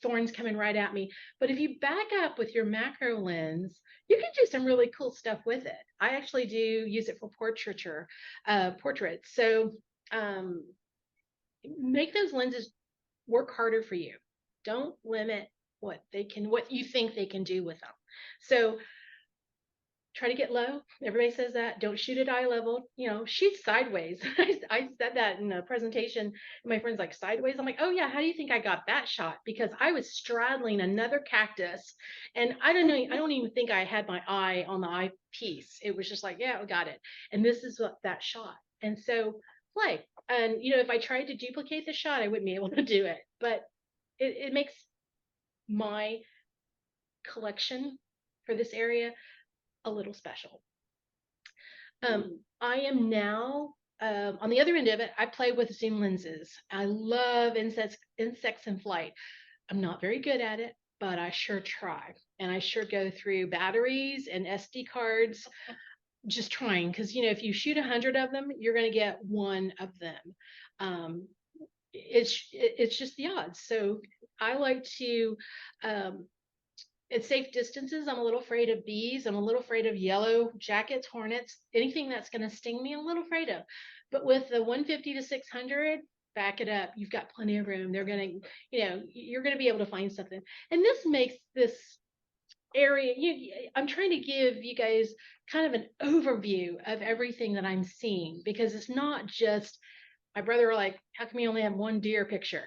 Speaker 3: thorns coming right at me. But if you back up with your macro lens, you can do some really cool stuff with it. I actually do use it for portraits. So make those lenses work harder for you. Don't limit what you think they can do with them. So try to get low. Everybody says that. Don't shoot at eye level. Shoot sideways. I said that in a presentation. And my friend's like, sideways? I'm like, oh yeah, how do you think I got that shot? Because I was straddling another cactus. And I don't know, I don't even think I had my eye on the eyepiece. It was just like, yeah, I got it. And this is that shot. And so play. And if I tried to duplicate the shot, I wouldn't be able to do it. But it makes my collection for this area a little special. I am now on the other end of it, I play with zoom lenses. I love insects in flight. I'm not very good at it, but I sure try. And I sure go through batteries and SD cards just trying. Because, if you shoot 100 of them, you're going to get one of them. Um, it's just the odds. So I like to, um, at safe distances, I'm a little afraid of bees. I'm a little afraid of yellow jackets, hornets, anything that's going to sting me, I'm a little afraid of. But with the 150 to 600, back it up. You've got plenty of room. They're going to, you're going to be able to find something. And this makes this area, I'm trying to give you guys kind of an overview of everything that I'm seeing, because it's not just, my brother like, how come you only have one deer picture?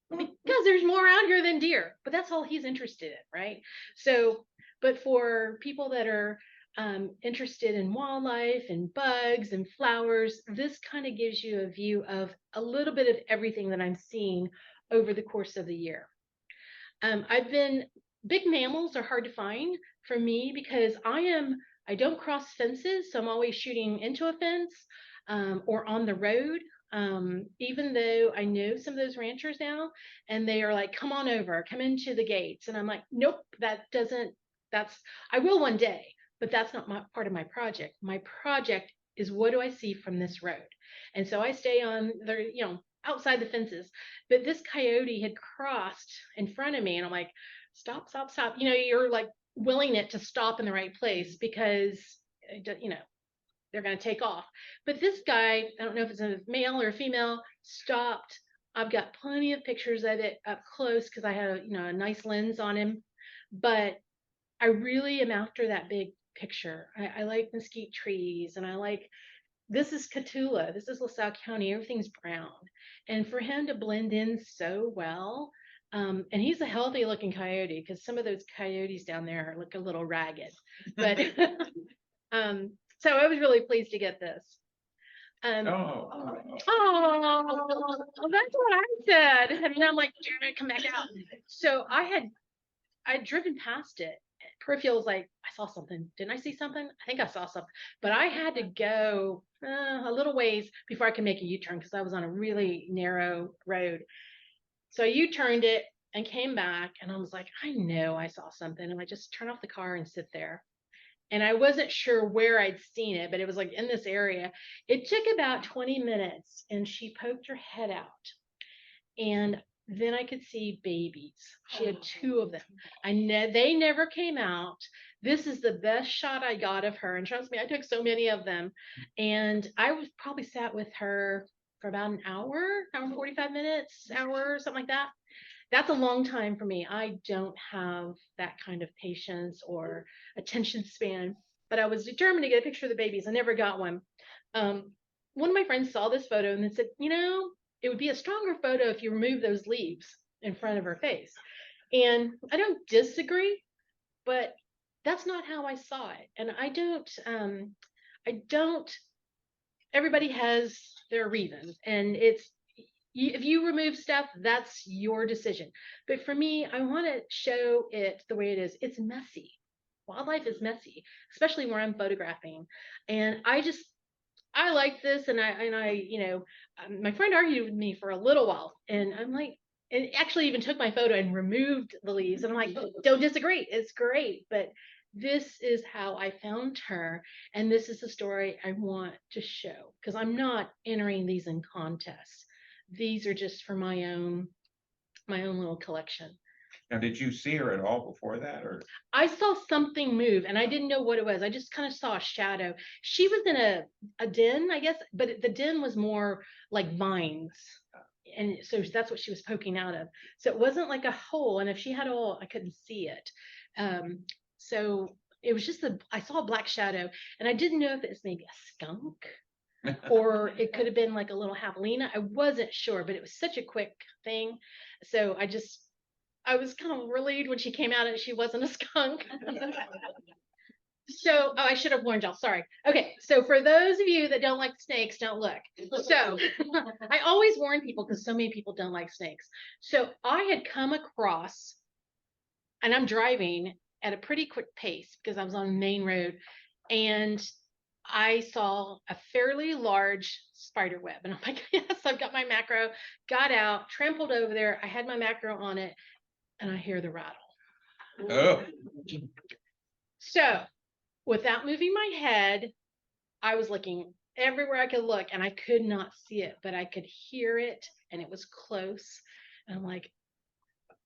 Speaker 3: Because there's more out here than deer, but that's all he's interested in, right? So, but for people that are interested in wildlife and bugs and flowers, this kind of gives you a view of a little bit of everything that I'm seeing over the course of the year. Big mammals are hard to find for me because I don't cross fences, so I'm always shooting into a fence or on the road. Even though I know some of those ranchers now, and they are like, come on over, come into the gates. And I'm like, nope, I will one day, but that's not part of my project. My project is, what do I see from this road? And so I stay on the, outside the fences. But this coyote had crossed in front of me, and I'm like, stop, stop, stop. You're like willing it to stop in the right place because, they're going to take off. But this guy, I don't know if it's a male or a female, stopped. I've got plenty of pictures of it up close because I had a nice lens on him. But I really am after that big picture. I like mesquite trees, and I like, this is Catula. This is LaSalle County. Everything's brown. And for him to blend in so well, and he's a healthy looking coyote, because some of those coyotes down there look a little ragged. But so I was really pleased to get this.
Speaker 4: Oh,
Speaker 3: That's what I said. And then I'm like, damn it, come back out. So I'd driven past it. Peripheral was like, I saw something. Didn't I see something? I think I saw something. But I had to go a little ways before I could make a U-turn, because I was on a really narrow road. So I U-turned it and came back, and I was like, I know I saw something. And I just turn off the car and sit there. And I wasn't sure where I'd seen it, but it was like in this area. It took about 20 minutes, and she poked her head out. And then I could see babies. She had two of them. They never came out. This is the best shot I got of her. And trust me, I took so many of them. And I was probably sat with her for about an hour, 45 minutes, hour, something like that. That's a long time for me. I don't have that kind of patience or attention span, but I was determined to get a picture of the babies. I never got one. One of my friends saw this photo and they said, it would be a stronger photo if you remove those leaves in front of her face. And I don't disagree, but that's not how I saw it. And I don't, everybody has their reasons, and if you remove stuff, that's your decision. But for me, I want to show it the way it is. It's messy. Wildlife is messy, especially where I'm photographing. And I like this. And my friend argued with me for a little while, and I'm like, and actually even took my photo and removed the leaves. And I'm like, don't disagree. It's great. But this is how I found her. And this is the story I want to show, because I'm not entering these in contests. These are just for my own little collection.
Speaker 4: now did you see her at all before that, or?
Speaker 3: I saw something move, and I didn't know what it was. I just kind of saw a shadow. She was in a den, I guess, but the den was more like vines. And so that's what she was poking out of. So it wasn't like a hole. And if she had a hole, I couldn't see it. So it was just I saw a black shadow, and I didn't know if it was maybe a skunk or it could have been like a little javelina. I wasn't sure, but it was such a quick thing. So I was kind of relieved when she came out and she wasn't a skunk. So, I should have warned y'all. Sorry. Okay. So for those of you that don't like snakes, don't look. So I always warn people because so many people don't like snakes. So I had come across, and I'm driving at a pretty quick pace because I was on the main road, and I saw a fairly large spider web. And I'm like, yes, I've got my macro, got out, trampled over there. I had my macro on it, and I hear the rattle.
Speaker 4: Oh,
Speaker 3: So without moving my head, I was looking everywhere I could look, and I could not see it, but I could hear it, and it was close. And I'm like,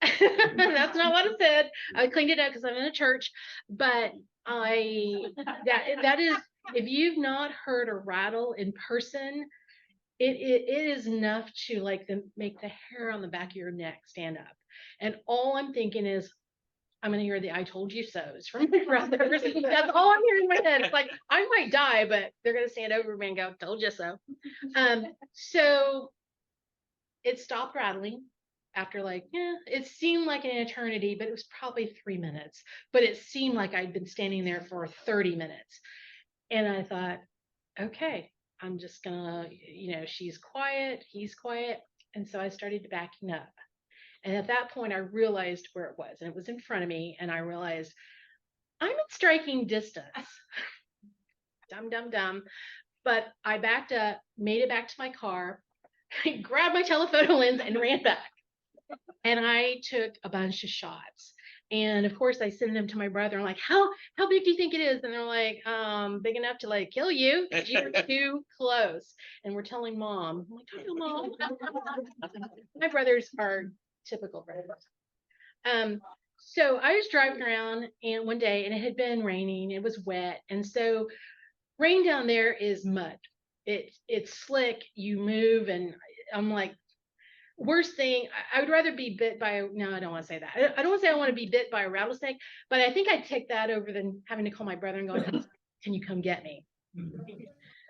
Speaker 3: that's not what it said. I cleaned it up because I'm in a church, but that is, if you've not heard a rattle in person, it is enough to like make the hair on the back of your neck stand up. And all I'm thinking is, I'm gonna hear the "I told you so's" from my brother. That's all I'm hearing in my head. It's like I might die, but they're gonna stand over me and go, "Told you so." So it stopped rattling after like, yeah, it seemed like an eternity, but it was probably 3 minutes. But it seemed like I'd been standing there for 30 minutes. And I thought, okay, I'm just gonna, she's quiet, he's quiet. And so I started backing up. And at that point, I realized where it was, and it was in front of me. And I realized I'm in striking distance. Dumb, dumb, dumb. But I backed up, made it back to my car, grabbed my telephoto lens, and ran back. And I took a bunch of shots. And of course, I send them to my brother. I'm like, how big do you think it is? And they're like, big enough to like kill you. You're too close. And we're telling mom. I'm like, tell mom. My brothers are typical brothers. So I was driving around and one day, and it had been raining. It was wet, and so rain down there is mud. It's slick. You move, and I'm like, worst thing, I would rather be bit by no, I don't want to say that. I don't want to say I want to be bit by a rattlesnake, but I think I'd take that over than having to call my brother and go, can you come get me?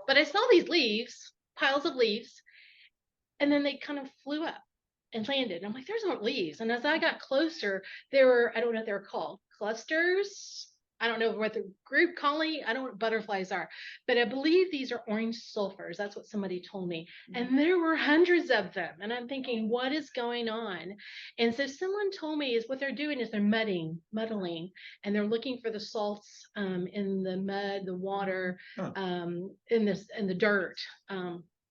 Speaker 3: But I saw these leaves, piles of leaves, and then they kind of flew up and landed. I'm like, there's no leaves. And as I got closer, there were, I don't know what they're called, clusters. I don't know what the group colony, I don't know what butterflies are, but I believe these are orange sulfurs. That's what somebody told me. And there were hundreds of them. And I'm thinking, what is going on? And so someone told me is what they're doing is they're muddling, and they're looking for the salts in the mud, the water, in the dirt.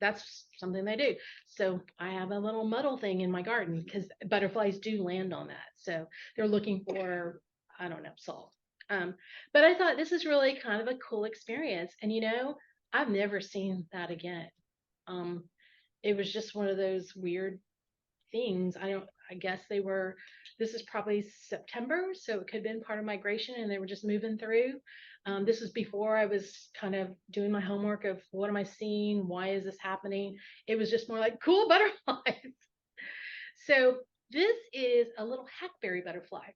Speaker 3: That's something they do. So I have a little muddle thing in my garden because butterflies do land on that. So they're looking for, I don't know, salt. But I thought this is really kind of a cool experience. And I've never seen that again. Um, it was just one of those weird things. I guess this is probably September, so it could have been part of migration and they were just moving through. This was before I was kind of doing my homework of what am I seeing? Why is this happening? It was just more like cool butterflies. So this is a little hackberry butterfly.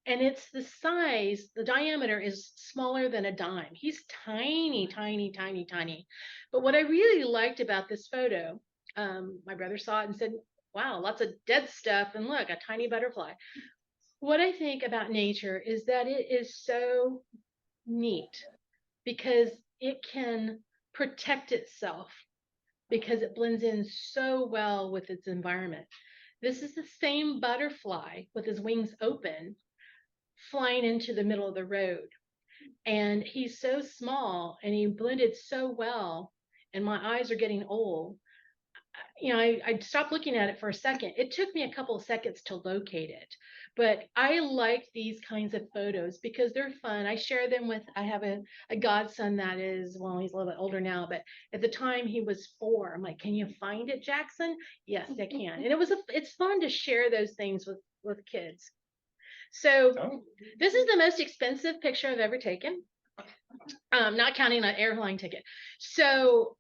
Speaker 3: And it's the size, the diameter is smaller than a dime. He's tiny, tiny, tiny, tiny. But what I really liked about this photo, my brother saw it and said, wow, lots of dead stuff. And look, a tiny butterfly. What I think about nature is that it is so neat because it can protect itself because it blends in so well with its environment. This is the same butterfly with his wings open flying into the middle of the road. And he's so small and he blended so well. And my eyes are getting old. I stopped looking at it for a second. It took me a couple of seconds to locate it, but I like these kinds of photos because they're fun. I share them I have a godson that is, well, he's a little bit older now, but at the time he was 4. I'm like, can you find it, Jackson? Yes, I can. And it's fun to share those things with kids. So this is the most expensive picture I've ever taken, not counting an airline ticket. So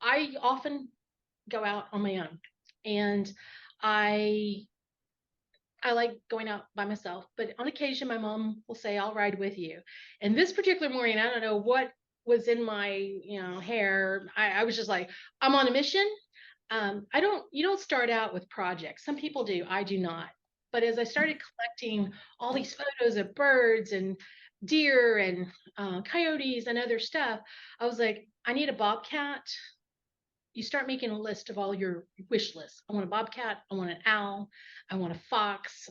Speaker 3: I often go out on my own, and I like going out by myself, but on occasion my mom will say, I'll ride with you. And this particular morning, I don't know what was in my hair. I was just like, I'm on a mission. You don't start out with projects. Some people do, I do not. But as I started collecting all these photos of birds and deer and coyotes and other stuff, I was like, I need a bobcat. You start making a list of all your wish lists. I want a bobcat. I want an owl. I want a fox.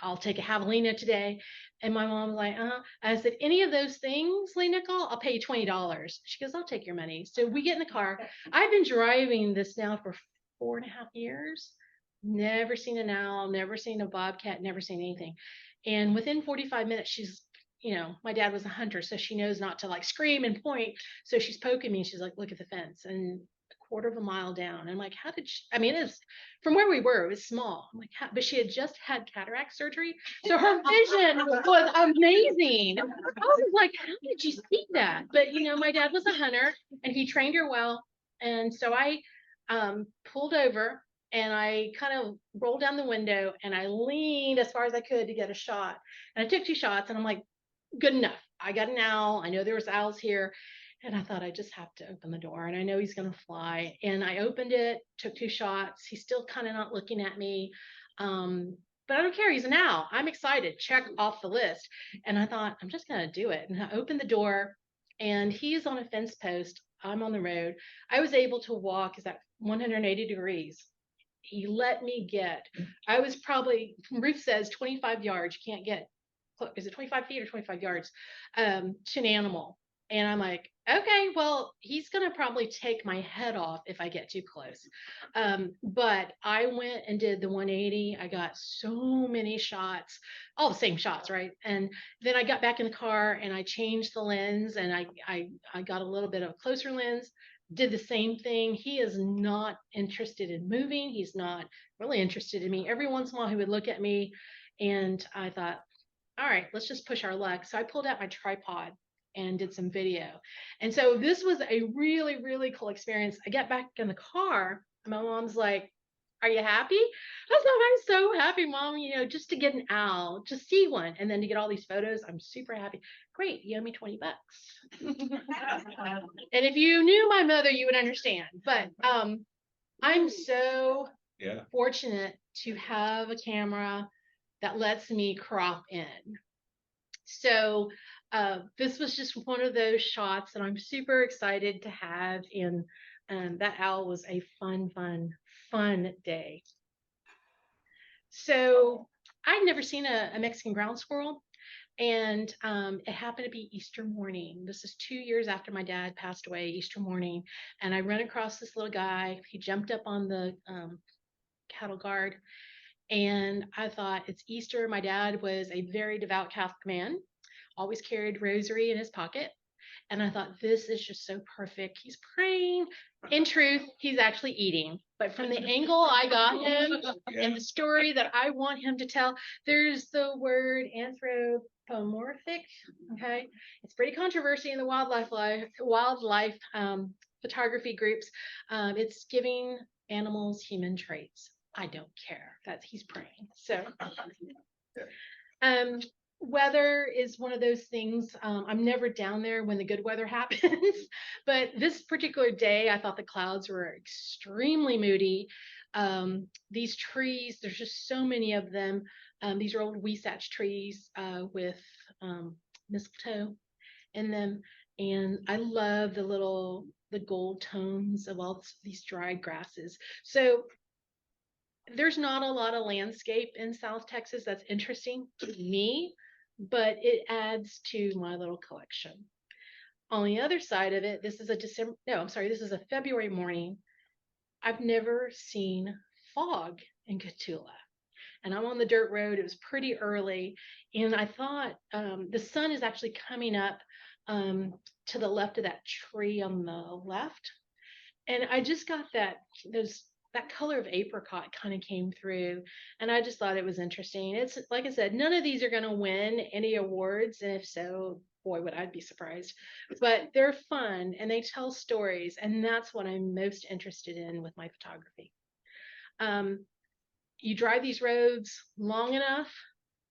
Speaker 3: I'll take a javelina today. And my mom's like, I said, any of those things, Lee Nicole, I'll pay you $20. She goes, I'll take your money. So we get in the car. I've been driving this now for 4.5 years. Never seen an owl, never seen a bobcat, never seen anything. And within 45 minutes, she's, my dad was a hunter, so she knows not to like scream and point. So she's poking me. She's like, look at the fence. And a quarter of a mile down. I'm like, how did she? I mean, it's from where we were, it was small. I'm like, but she had just had cataract surgery. So her vision was amazing. I was like, how did you see that? But, my dad was a hunter and he trained her well. And so I pulled over and I kind of rolled down the window and I leaned as far as I could to get a shot. And I took 2 shots and I'm like, good enough. I got an owl. I know there was owls here. And I thought I just have to open the door and I know he's going to fly. And I opened it, took 2 shots. He's still kind of not looking at me. But I don't care. He's an owl. I'm excited. Check off the list. And I thought, I'm just going to do it. And I opened the door and he's on a fence post. I'm on the road. I was able to walk is at 180 degrees. He let me get, I was probably, Ruth says 25 yards. You can't get, is it 25 feet or 25 yards to an animal? And I'm like, okay, well, he's going to probably take my head off if I get too close. But I went and did the 180. I got so many shots, all the same shots, right? And then I got back in the car and I changed the lens and I got a little bit of a closer lens, did the same thing. He is not interested in moving. He's not really interested in me. Every once in a while, he would look at me and I thought, all right, let's just push our luck. So I pulled out my tripod and did some video. And so this was a really, really cool experience. I get back in the car and my mom's like, are you happy? I was like, I'm so happy, Mom, just to get an owl, just see one. And then to get all these photos, I'm super happy. Great, you owe me $20. And if you knew my mother, you would understand. But I'm so fortunate to have a camera that lets me crop in. So this was just one of those shots that I'm super excited to have. And that owl was a fun day. So I'd never seen a Mexican ground squirrel. And it happened to be Easter morning. This is 2 years after my dad passed away, Easter morning. And I ran across this little guy. He jumped up on the cattle guard. And I thought, it's Easter. My dad was a very devout Catholic man, always carried rosary in his pocket. And I thought, this is just so perfect. He's praying. In truth, he's actually eating. But from the angle I got him and the story that I want him to tell, there's the word anthropomorphic. Okay. It's pretty controversial in the wildlife photography groups. It's giving animals human traits. I don't care that he's praying. So, weather is one of those things. I'm never down there when the good weather happens, but this particular day, I thought the clouds were extremely moody. These trees, there's just so many of them. These are old Weisach trees with mistletoe in them. And I love the gold tones of all these dried grasses. So there's not a lot of landscape in South Texas that's interesting to me, but it adds to my little collection. On the other side of it, this is a February morning. I've never seen fog in Cotulla. And I'm on the dirt road. It was pretty early. And I thought the sun is actually coming up to the left of that tree on the left. And I just got that color of apricot kind of came through, and I just thought it was interesting. It's like I said, none of these are going to win any awards, and if so, boy, would I be surprised. But they're fun and they tell stories, and that's what I'm most interested in with my photography. You drive these roads long enough,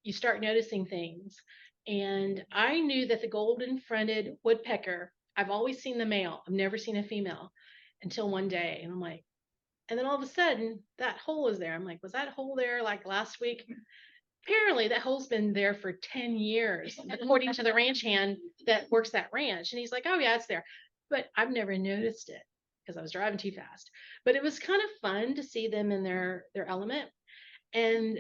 Speaker 3: you start noticing things. And I knew that the golden-fronted woodpecker, I've always seen the male, I've never seen a female until one day, and I'm like, and then all of a sudden, that hole is there. I'm like, was that hole there like last week? Apparently, that hole's been there for 10 years, according to the ranch hand that works that ranch. And he's like, oh, yeah, it's there. But I've never noticed it because I was driving too fast. But it was kind of fun to see them in their element. And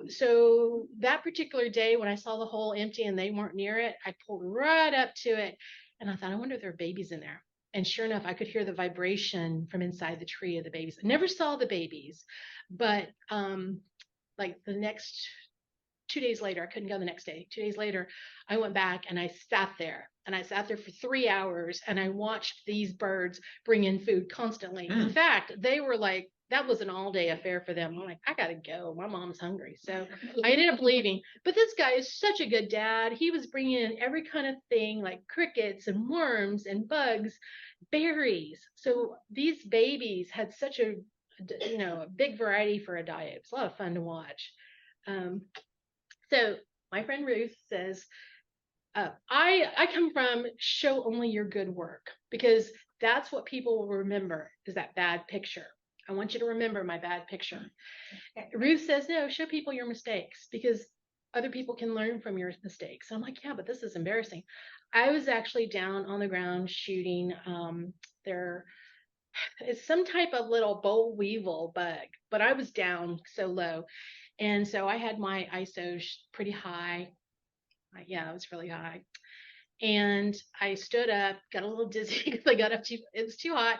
Speaker 3: so that particular day when I saw the hole empty and they weren't near it, I pulled right up to it and I thought, I wonder if there are babies in there. And sure enough, I could hear the vibration from inside the tree of the babies. I never saw the babies, but like the next 2 days later, I couldn't go the next day. 2 days later, I went back and I sat there. And I sat there for 3 hours and I watched these birds bring in food constantly. In fact, they were like, that was an all day affair for them. I'm like, I got to go. My mom's hungry. So I ended up leaving. But this guy is such a good dad. He was bringing in every kind of thing like crickets and worms and bugs, berries. So these babies had such a big variety for a diet. It was a lot of fun to watch. So my friend Ruth says, I come from show only your good work because that's what people will remember is that bad picture. I want you to remember my bad picture. Ruth says, no, show people your mistakes because other people can learn from your mistakes. I'm like, yeah, but this is embarrassing. I was actually down on the ground shooting it's some type of little boll weevil bug, but I was down so low. And so I had my ISO pretty high. Yeah, it was really high. And I stood up, got a little dizzy because I got up it was too hot.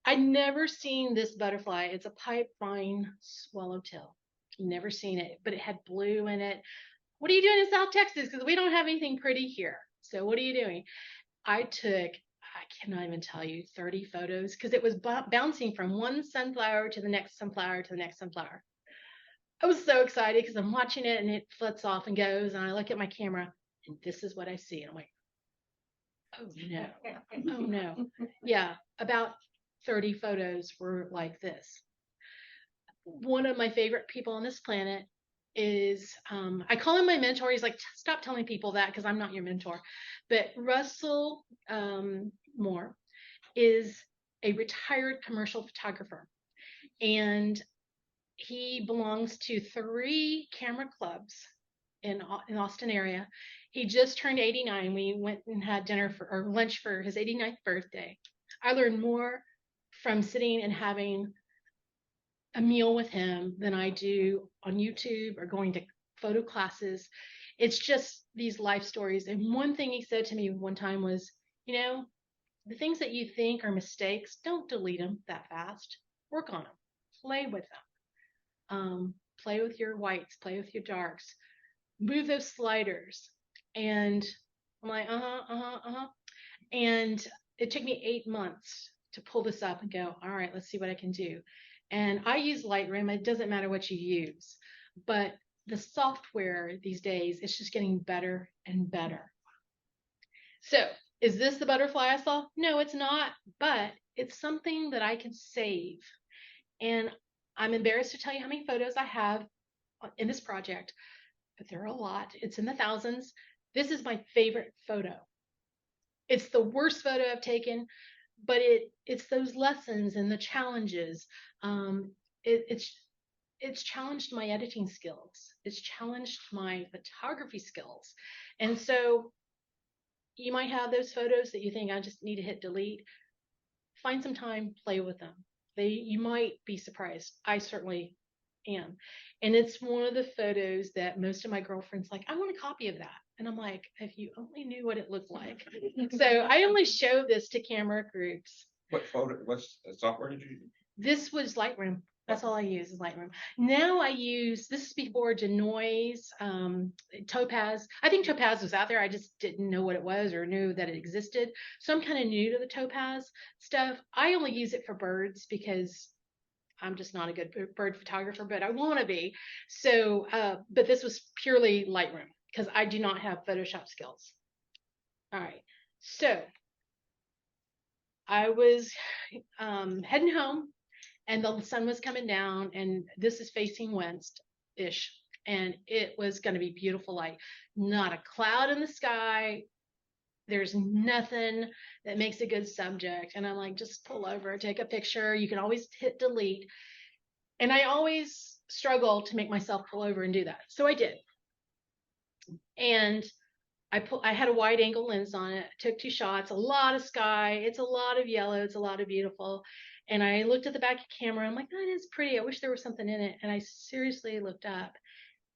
Speaker 3: I'd never seen this butterfly. It's a pipevine swallowtail. Never seen it, but it had blue in it. What are you doing in South Texas? Because we don't have anything pretty here. So what are you doing? I cannot even tell you, 30 photos because it was bouncing from one sunflower to the next sunflower to the next sunflower. I was so excited because I'm watching it and it flits off and goes. And I look at my camera and this is what I see. And I'm like, oh no, oh no. Yeah, about 30 photos were like this. One of my favorite people on this planet is, I call him my mentor. He's like, stop telling people that because I'm not your mentor. But Russell Moore is a retired commercial photographer. And he belongs to 3 camera clubs in Austin area. He just turned 89. We went and had dinner or lunch for his 89th birthday. I learned more from sitting and having a meal with him than I do on YouTube or going to photo classes. It's just these life stories. And one thing he said to me one time was, the things that you think are mistakes, don't delete them that fast. Work on them. Play with them. Play with your whites, play with your darks, move those sliders. And I'm like, And it took me 8 months to pull this up and go, all right, let's see what I can do. And I use Lightroom. It doesn't matter what you use, but the software these days, it's just getting better and better. So is this the butterfly I saw? No, it's not, but it's something that I can save. And I'm embarrassed to tell you how many photos I have in this project, but there are a lot. It's in the thousands. This is my favorite photo. It's the worst photo I've taken, but it's those lessons and the challenges. It's challenged my editing skills. It's challenged my photography skills. And so you might have those photos that you think I just need to hit delete. Find some time, play with them. You might be surprised. I certainly am. And it's one of the photos that most of my girlfriends like, I want a copy of that. And I'm like, if you only knew what it looked like. So I only show this to camera groups.
Speaker 4: What software did you use?
Speaker 3: This was Lightroom. That's all I use is Lightroom. Now this is before Denoise, Topaz. I think Topaz was out there. I just didn't know what it was or knew that it existed. So I'm kind of new to the Topaz stuff. I only use it for birds because I'm just not a good bird photographer, but I want to be. So, but this was purely Lightroom because I do not have Photoshop skills. All right. So I was heading home. And the sun was coming down, and this is facing west-ish, and it was going to be beautiful light. Not a cloud in the sky. There's nothing that makes a good subject. And I'm like, just pull over, take a picture. You can always hit delete. And I always struggle to make myself pull over and do that. So I did. And I had a wide angle lens on it. I took 2 shots, a lot of sky. It's a lot of yellow. It's a lot of beautiful. And I looked at the back camera. I'm like, that is pretty. I wish there was something in it. And I seriously looked up.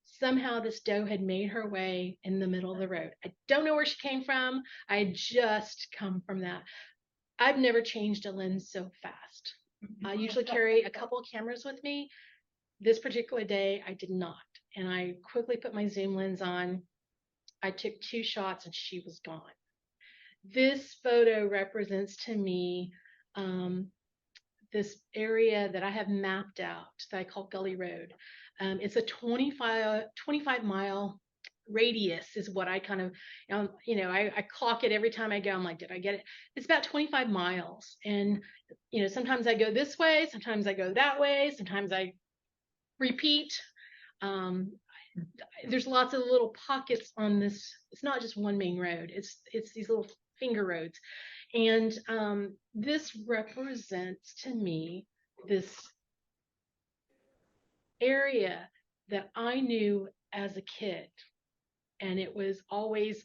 Speaker 3: Somehow this doe had made her way in the middle of the road. I don't know where she came from. I had just come from that. I've never changed a lens so fast. I usually carry a couple of cameras with me. This particular day, I did not. And I quickly put my zoom lens on. I took 2 shots and she was gone. This photo represents to me this area that I have mapped out that I call Gully Road. It's a 25 mile radius is what I kind of, I clock it every time I go. I'm like, did I get it? It's about 25 miles. And, sometimes I go this way, sometimes I go that way, sometimes I repeat. There's lots of little pockets on this. It's not just one main road. It's these little finger roads. And this represents to me this area that I knew as a kid. And it was always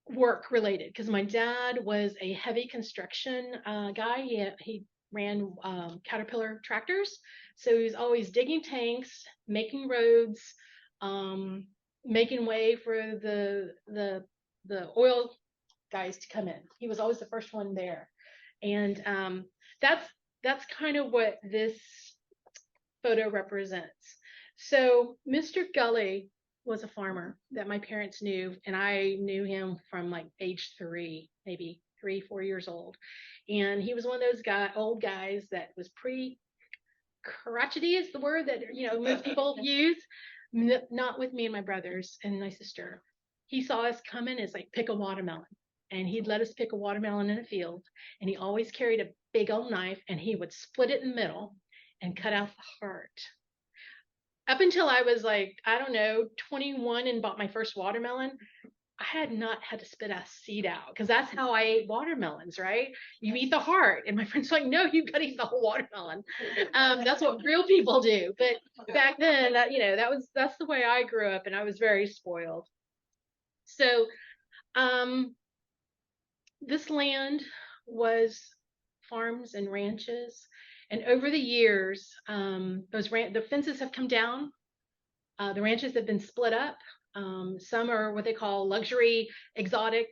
Speaker 3: work related because my dad was a heavy construction guy. He ran Caterpillar tractors. So he was always digging tanks, making roads, making way for the oil guys to come in. He was always the first one there. And that's kind of what this photo represents. So Mr. Gully was a farmer that my parents knew, and I knew him from like age 3, maybe 3-4 years old. And he was one of those old guys that was pretty crotchety is the word that most people use. Not with me and my brothers and my sister. He saw us coming as like pick a watermelon, and he'd let us pick a watermelon in a field, and he always carried a big old knife, and he would split it in the middle and cut out the heart. Up until I was like, I don't know, 21 and bought my first watermelon, I had not had to spit a seed out because that's how I ate watermelons, right? You eat the heart. And my friend's like, no, you've got to eat the whole watermelon. That's what real people do. But back then, that's the way I grew up, and I was very spoiled. So this land was farms and ranches. And over the years, the fences have come down. The ranches have been split up. Some are what they call luxury exotic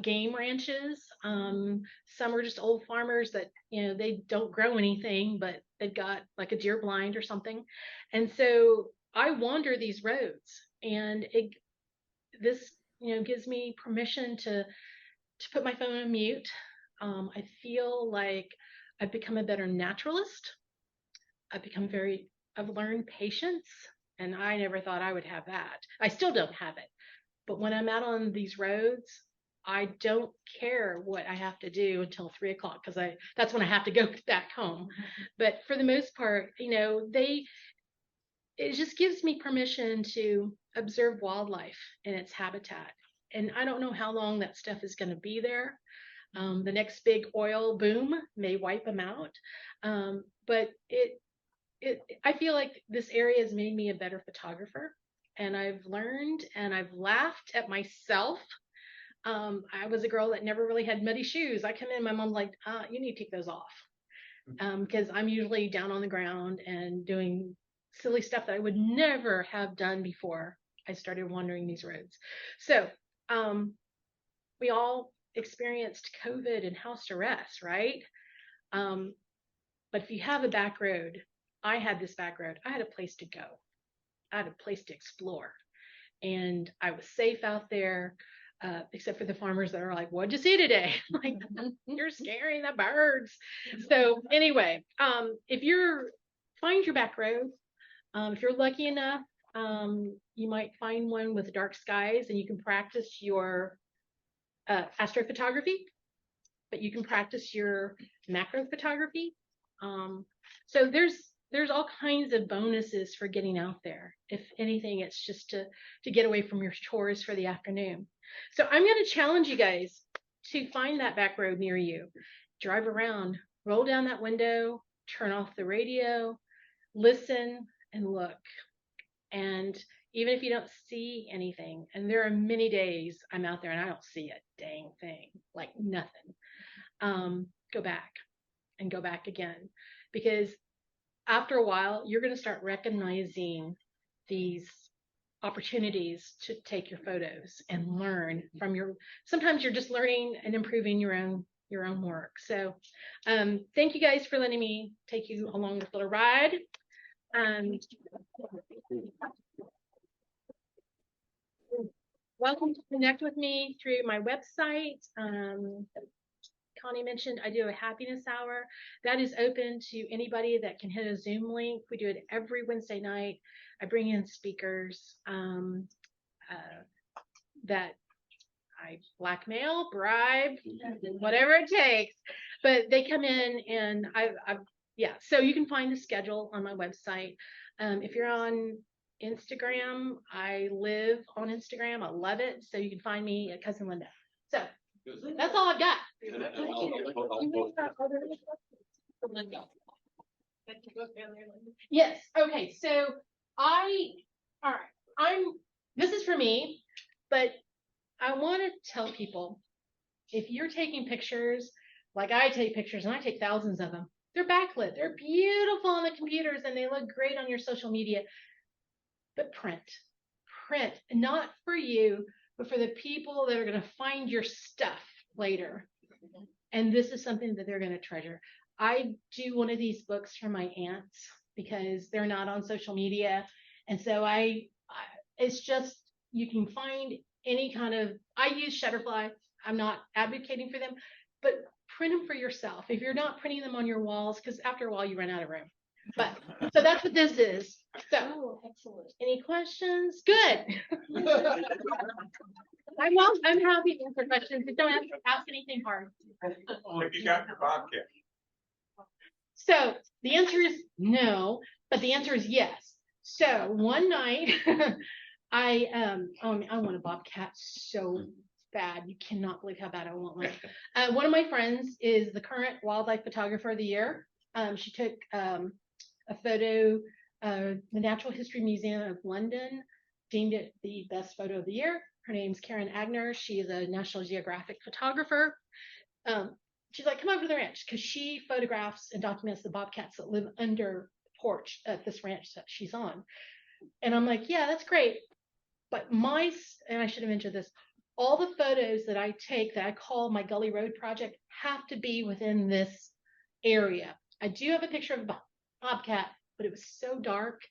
Speaker 3: game ranches. Some are just old farmers that, they don't grow anything, but they've got like a deer blind or something. And so I wander these roads, and this gives me permission to put my phone on mute. I feel like I've become a better naturalist. I've learned patience, and I never thought I would have that. I still don't have it. But when I'm out on these roads, I don't care what I have to do until 3 o'clock because that's when I have to go back home. But for the most part, it just gives me permission to observe wildlife in its habitat. And I don't know how long that stuff is going to be there. The next big oil boom may wipe them out. But I feel like this area has made me a better photographer, and I've learned and I've laughed at myself. I was a girl that never really had muddy shoes. I come in, my mom's like, you need to take those off. Because I'm usually down on the ground and doing silly stuff that I would never have done before I started wandering these roads. So we all experienced COVID and house arrest, right? But if you have a back road, I had this back road. I had a place to go. I had a place to explore. And I was safe out there, except for the farmers that are like, what'd you see today? Like, you're scaring the birds. So anyway, if find your back road, if you're lucky enough, you might find one with dark skies, and you can practice your astrophotography, but you can practice your macro photography. So there's all kinds of bonuses for getting out there. If anything, it's just to get away from your chores for the afternoon. So I'm going to challenge you guys to find that back road near you. Drive around, roll down that window, turn off the radio, listen and look. And even if you don't see anything, and there are many days I'm out there and I don't see a dang thing, like nothing, go back. and go back again, because after a while, you're going to start recognizing these opportunities to take your photos and learn from your, sometimes you're just learning and improving your own work. So thank you guys for letting me take you along this little ride. Welcome to connect with me through my website. Connie mentioned I do a happiness hour that is open to anybody that can hit a Zoom link. We do it every Wednesday night. I bring in speakers that I blackmail, bribe, whatever it takes, but they come in and yeah. So you can find the schedule on my website. If you're on Instagram, I live on Instagram. I love it. So you can find me at Cousin Linda. So that's all I've got. Yes. Okay. So all right. This is for me, but I want to tell people, if you're taking pictures, like I take pictures and I take thousands of them, they're backlit. They're beautiful on the computers and they look great on your social media, but print, not for you, but for the people that are going to find your stuff later. And this is something that they're going to treasure. I do one of these books for my aunts because they're not on social media. And so it's just, you can find any kind of, I use Shutterfly. I'm not advocating for them, but print them for yourself. If you're not printing them on your walls, because after a while you run out of room. But so that's what this is. So excellent. Any questions? Good. I'm happy to answer questions. Don't ask anything hard.
Speaker 4: Have you got your bobcat?
Speaker 3: So the answer is no, but the answer is yes. So one night I want a bobcat so bad. You cannot believe how bad I want one. One of my friends is the current wildlife photographer of the year. She took a photo, the Natural History Museum of London deemed it the best photo of the year. Her name's Karen Agner. She is a National Geographic photographer. She's like, come over to the ranch, because she photographs and documents the bobcats that live under the porch at this ranch that she's on. And I'm like, yeah, that's great. But and I should have mentioned this, all the photos that I take that I call my Gully Road project have to be within this area. I do have a picture of a bobcat, but it was so dark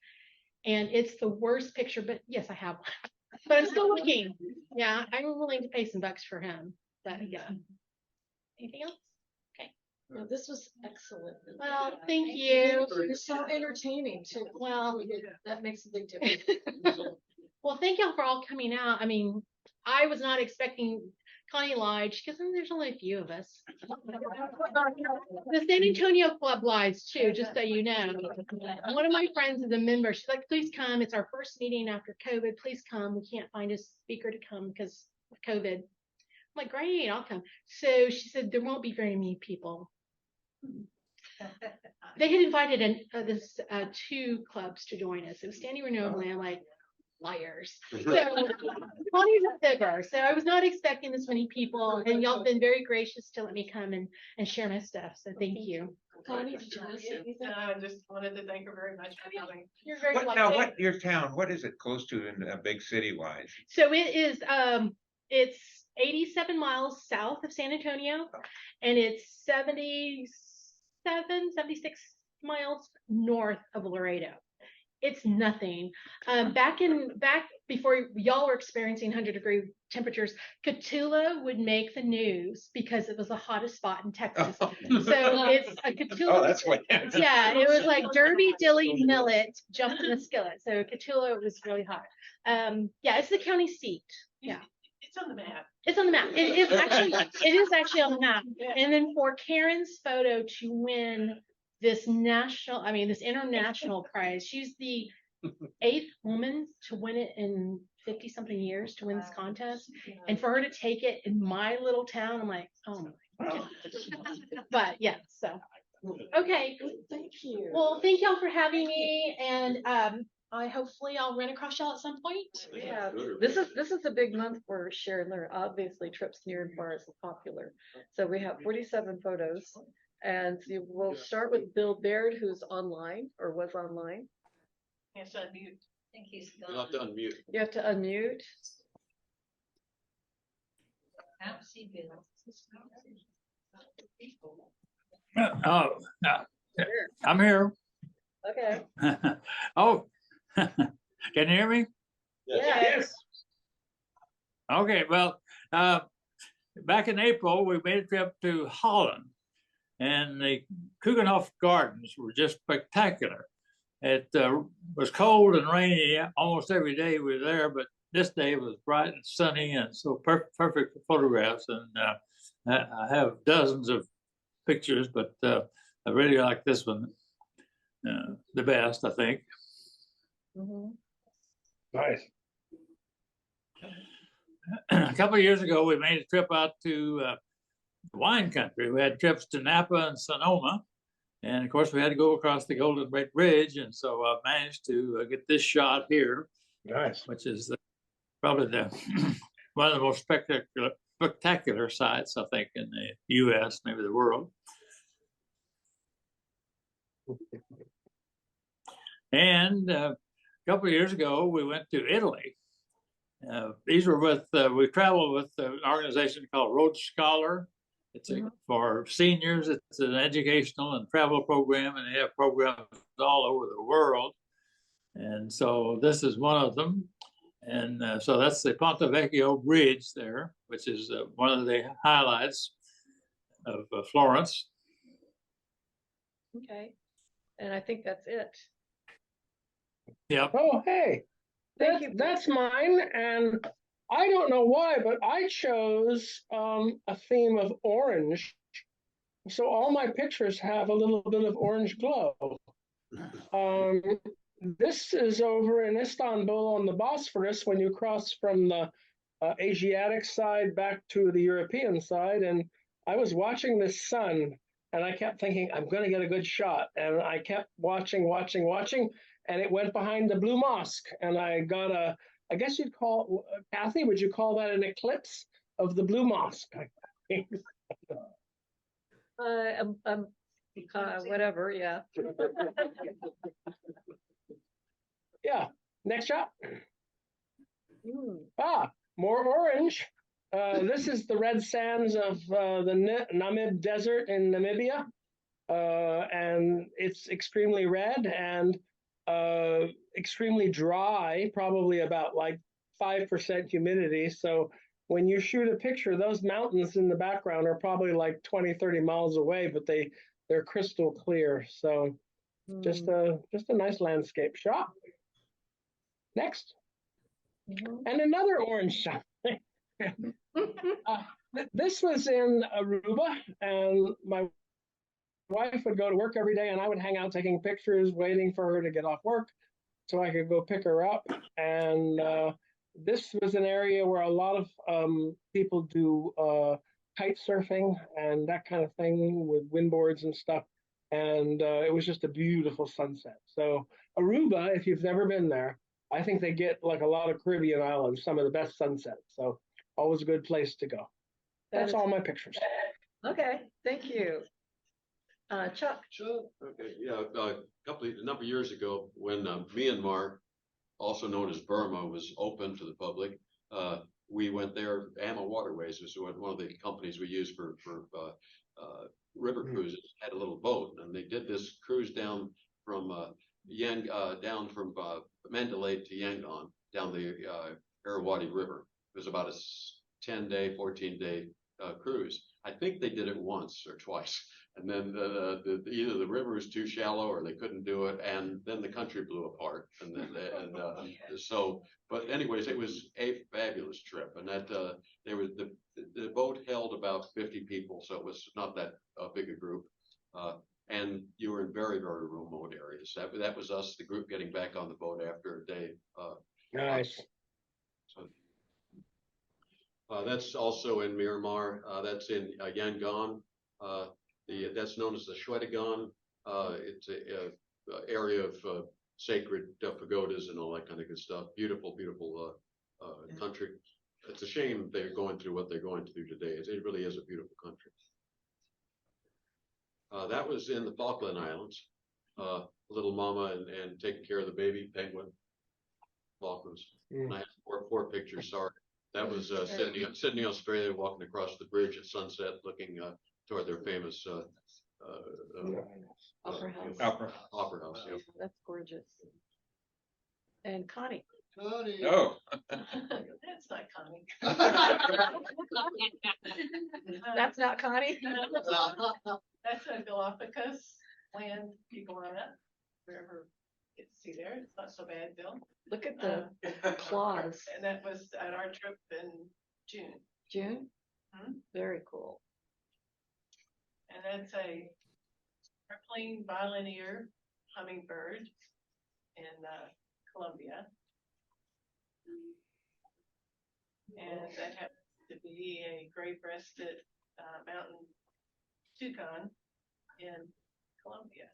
Speaker 3: and it's the worst picture, but yes, I have one. But I'm still looking. Yeah, I'm willing to pay some bucks for him. But yeah. Anything else? Okay.
Speaker 5: No, this was excellent.
Speaker 3: Well, thank you.
Speaker 5: You're so entertaining too.
Speaker 3: Well,
Speaker 5: that makes a big difference.
Speaker 3: well, thank y'all for all coming out. I mean, I was not expecting. Connie lied because there's only a few of us. The San Antonio Club lies too, just so you know. One of my friends is a member. She's like, please come. It's our first meeting after COVID. Please come. We can't find a speaker to come because of COVID. I'm like, great, I'll come. So she said, there won't be very many people. They had invited two clubs to join us. It was Standing Renewable, and I'm like, liars. So Connie's a figure. So I was not expecting this many people, and y'all have been very gracious to let me come and share my stuff. So thank you.
Speaker 5: Connie, did you want to say anything?
Speaker 1: I just wanted to thank her very much for coming.
Speaker 3: You're very
Speaker 4: What
Speaker 3: welcome.
Speaker 4: now? What your town? What is it close to in a big city wise?
Speaker 3: So it is. It's 87 miles south of San Antonio, and it's 76 miles north of Laredo. It's nothing. Back before y'all were experiencing 100-degree temperatures, Cotulla would make the news because it was the hottest spot in Texas. So it's a Cotulla.
Speaker 4: Oh, that's what.
Speaker 3: Yeah, it was like Derby, Dilly, Millet jumped in the skillet. So Cotulla was really hot. Yeah, it's the county seat. Yeah.
Speaker 1: It's on the map.
Speaker 3: It's on the map. It is actually on the map. And then for Karen's photo to win this international prize, she's the 8th woman to win it in 50 something years to win this contest. And for her to take it in my little town, I'm like, oh my God. But yeah, so okay.
Speaker 5: Thank you.
Speaker 3: Well, thank y'all for having me, and hopefully I'll run across y'all at some point.
Speaker 5: Yeah, this is a big month for sharing. Obviously, trips near and far is popular. So we have 47 photos, And we'll start with Bill Baird, who's online or was online.
Speaker 1: Yes, unmute.
Speaker 5: I think he's
Speaker 2: You'll have to unmute.
Speaker 5: You have to unmute.
Speaker 6: Oh, no, I'm here.
Speaker 5: Okay.
Speaker 6: Oh, can you hear me?
Speaker 5: Yes.
Speaker 6: Okay, well, back in April, we made a trip to Holland, and the Keukenhof Gardens were just spectacular. It was cold and rainy almost every day we were there, but this day was bright and sunny and so perfect for photographs. And I have dozens of pictures, but I really like this one the best, I think.
Speaker 4: Nice.
Speaker 6: A couple of years ago, we made a trip out to wine country. We had trips to Napa and Sonoma. And of course, we had to go across the Golden Gate Bridge. And so I managed to get this shot here,
Speaker 4: Nice.
Speaker 6: which is probably one of the most spectacular sites, I think, in the U.S., maybe the world. And a couple of years ago, we went to Italy. These were with, we traveled with an organization called Road Scholar. It's for seniors. It's an educational and travel program, and they have programs all over the world. And so this is one of them. And so that's the Ponte Vecchio Bridge there, which is one of the highlights of Florence.
Speaker 5: Okay. And I think that's it.
Speaker 6: Yeah.
Speaker 7: Oh, hey,
Speaker 5: Thank you.
Speaker 7: that's mine. And I don't know why, but I chose a theme of orange. So all my pictures have a little bit of orange glow. This is over in Istanbul on the Bosphorus when you cross from the Asiatic side back to the European side. And I was watching this sun and I kept thinking, I'm going to get a good shot. And I kept watching. And it went behind the Blue Mosque. And I got I guess you'd call, Kathy, would you call that an eclipse of the Blue Mosque?
Speaker 5: Whatever, yeah.
Speaker 7: Yeah, next shot. More orange. This is the red sands of the Namib Desert in Namibia. And it's extremely red and extremely dry, probably about like 5% humidity. So when you shoot a picture, those mountains in the background are probably like 20, 30 miles away, but they're crystal clear. So just a nice landscape shot. Next. And another orange shot. This was in Aruba, and my wife would go to work every day, and I would hang out taking pictures, waiting for her to get off work so I could go pick her up. And this was an area where a lot of people do kite surfing and that kind of thing with windboards and stuff. And it was just a beautiful sunset. So Aruba, if you've never been there, I think they get, like a lot of Caribbean islands, some of the best sunsets. So always a good place to go. That's all my pictures.
Speaker 5: Okay, thank you. Chuck.
Speaker 2: Sure. Okay. Yeah. A number of years ago, when Myanmar, also known as Burma, was open to the public, we went there. Ama Waterways was one of the companies we used for river cruises. Had a little boat, and they did this cruise down from down from Mandalay to Yangon, down the Irrawaddy River. It was about a 10-day, 14-day cruise. I think they did it once or twice, and then either the river was too shallow or they couldn't do it, and then the country blew apart. And then but anyways, it was a fabulous trip, and that there was the boat held about 50 people, so it was not that big a group. And you were in very, very remote areas. That was us, the group, getting back on the boat after a day.
Speaker 7: Nice.
Speaker 2: That's also in Myanmar. That's in Yangon. That's known as the Shwedagon. It's a area of sacred pagodas and all that kind of good stuff. Beautiful, beautiful country. It's a shame they're going through what they're going through today. It really is a beautiful country. That was in the Falkland Islands. Little mama and taking care of the baby penguin. Falklands. And I have four pictures, sorry. That was Sydney, Australia, walking across the bridge at sunset, looking toward their famous
Speaker 5: Opera House.
Speaker 2: Opera House. Yep.
Speaker 5: That's gorgeous. And Connie.
Speaker 4: Oh,
Speaker 1: That's not Connie.
Speaker 5: That's not Connie?
Speaker 1: That's a Galapagos land iguana. Wherever you get to see there, it's not so bad, Bill.
Speaker 5: Look at the claws.
Speaker 1: And that was at our trip in June.
Speaker 5: June?
Speaker 1: Hmm?
Speaker 5: Very cool.
Speaker 1: And that's a airplane bilinear hummingbird in Colombia. And that happens to be a gray-breasted mountain toucan in Colombia.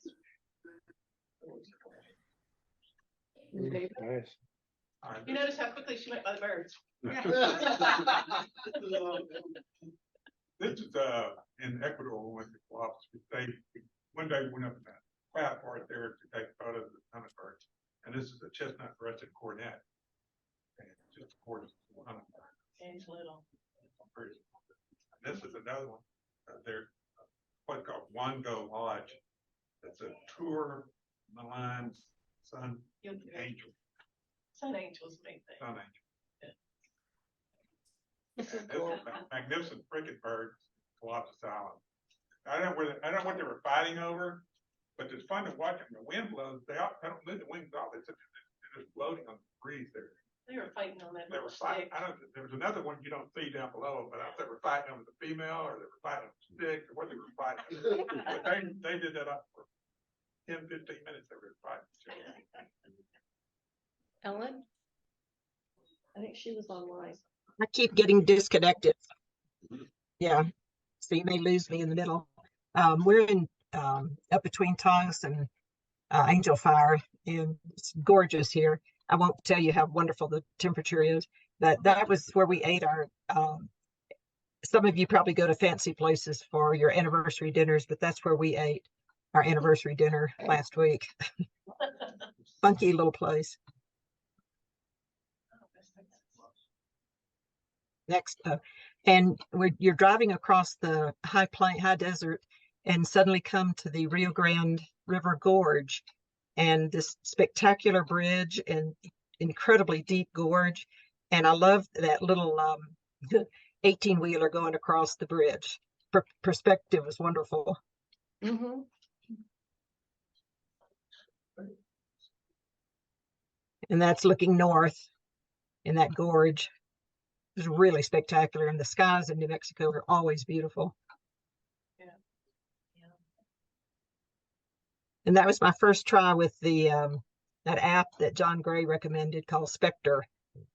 Speaker 5: David?
Speaker 7: Nice.
Speaker 1: You notice how quickly she went by the birds.
Speaker 8: This is in Ecuador, we went to Galapagos. One day we went up in that path right there to take photos of the hummingbirds. And this is a chestnut breasted cornet. And it's just gorgeous hummingbird.
Speaker 1: And little.
Speaker 8: Pretty. And this is another one. There's what's called Wango Lodge. It's a tour Milan Sun Angel.
Speaker 1: Sun Angel's main thing.
Speaker 8: Sun Angel.
Speaker 5: This is
Speaker 8: And
Speaker 5: cool.
Speaker 8: this is a magnificent frigate bird, Galapagos Island. I don't know what they were fighting over, but it's fun to watch them. The wind blows. They don't move the wings off. They're just floating on the breeze there.
Speaker 1: They were fighting on that
Speaker 8: They were
Speaker 1: little
Speaker 8: fighting.
Speaker 1: stick.
Speaker 8: There was another one you don't see down below, but I don't know if they were fighting over the female or they were fighting over the stick or what they were fighting. But they did that up for 10, 15 minutes. They were fighting.
Speaker 5: Ellen? I think she was online.
Speaker 9: I keep getting disconnected. Yeah, so you may lose me in the middle. We're in up between Tongues and Angel Fire, and it's gorgeous here. I won't tell you how wonderful the temperature is, but that was where we ate our. Some of you probably go to fancy places for your anniversary dinners, but that's where we ate our anniversary dinner last week. Funky little place. Next, and you're driving across the high desert and suddenly come to the Rio Grande River Gorge and this spectacular bridge and incredibly deep gorge. And I love that little 18-wheeler going across the bridge. Perspective was wonderful.
Speaker 5: Mm-hmm.
Speaker 9: And that's looking north in that gorge. It was really spectacular, and the skies in New Mexico are always beautiful.
Speaker 1: Yeah.
Speaker 9: And that was my first try with the that app that John Gray recommended called Spectre,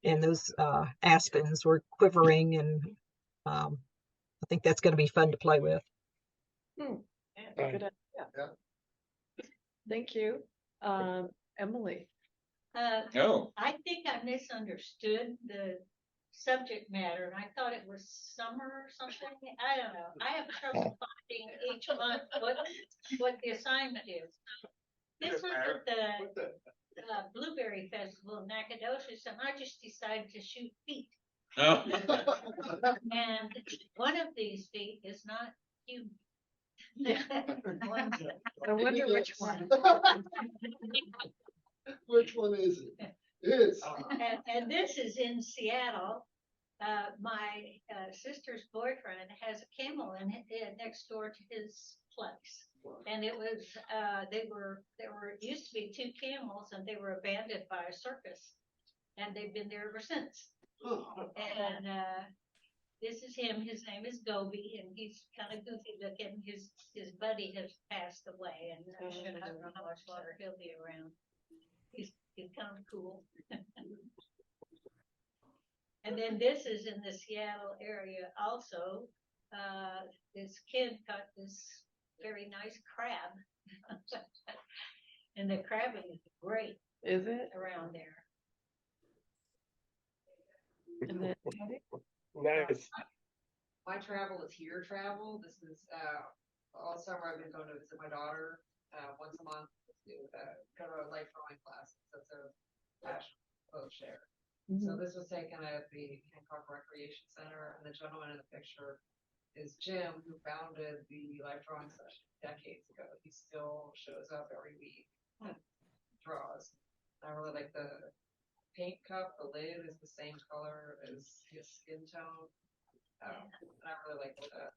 Speaker 9: and those aspens were quivering, and I think that's going to be fun to play with.
Speaker 1: Yeah.
Speaker 5: Good idea.
Speaker 8: Yeah.
Speaker 5: Thank you. Emily?
Speaker 4: no.
Speaker 10: I think I misunderstood the subject matter, and I thought it was summer or something. I don't know. I have trouble finding each month what the assignment is. This was at the Blueberry Festival in Nacogdoches, and I just decided to shoot feet.
Speaker 4: No.
Speaker 10: And one of these feet is not human.
Speaker 5: I wonder which one.
Speaker 11: Which one is it? It's.
Speaker 10: And this is in Seattle. My sister's boyfriend has a camel next door to his place. And it was, used to be 2 camels, and they were abandoned by a circus. And they've been there ever since. And this is him. His name is Gobi, and he's kind of goofy looking. His buddy has passed away, and I don't know how much longer he'll be around. He's kind of cool. And then this is in the Seattle area also. This kid caught this very nice crab. And the crabbing is great.
Speaker 5: Is it?
Speaker 10: Around there.
Speaker 5: And then,
Speaker 7: Nice.
Speaker 12: My travel is here travel. This is all summer I've been going to visit my daughter, once a month to, go to a life drawing class. That's a passion boat share. So this was taken at the Hancock Recreation Center, and the gentleman in the picture is Jim, who founded the life drawing session decades ago. He still shows up every week and draws. I really like the paint cup. The lid is the same color as his skin tone. And I really like the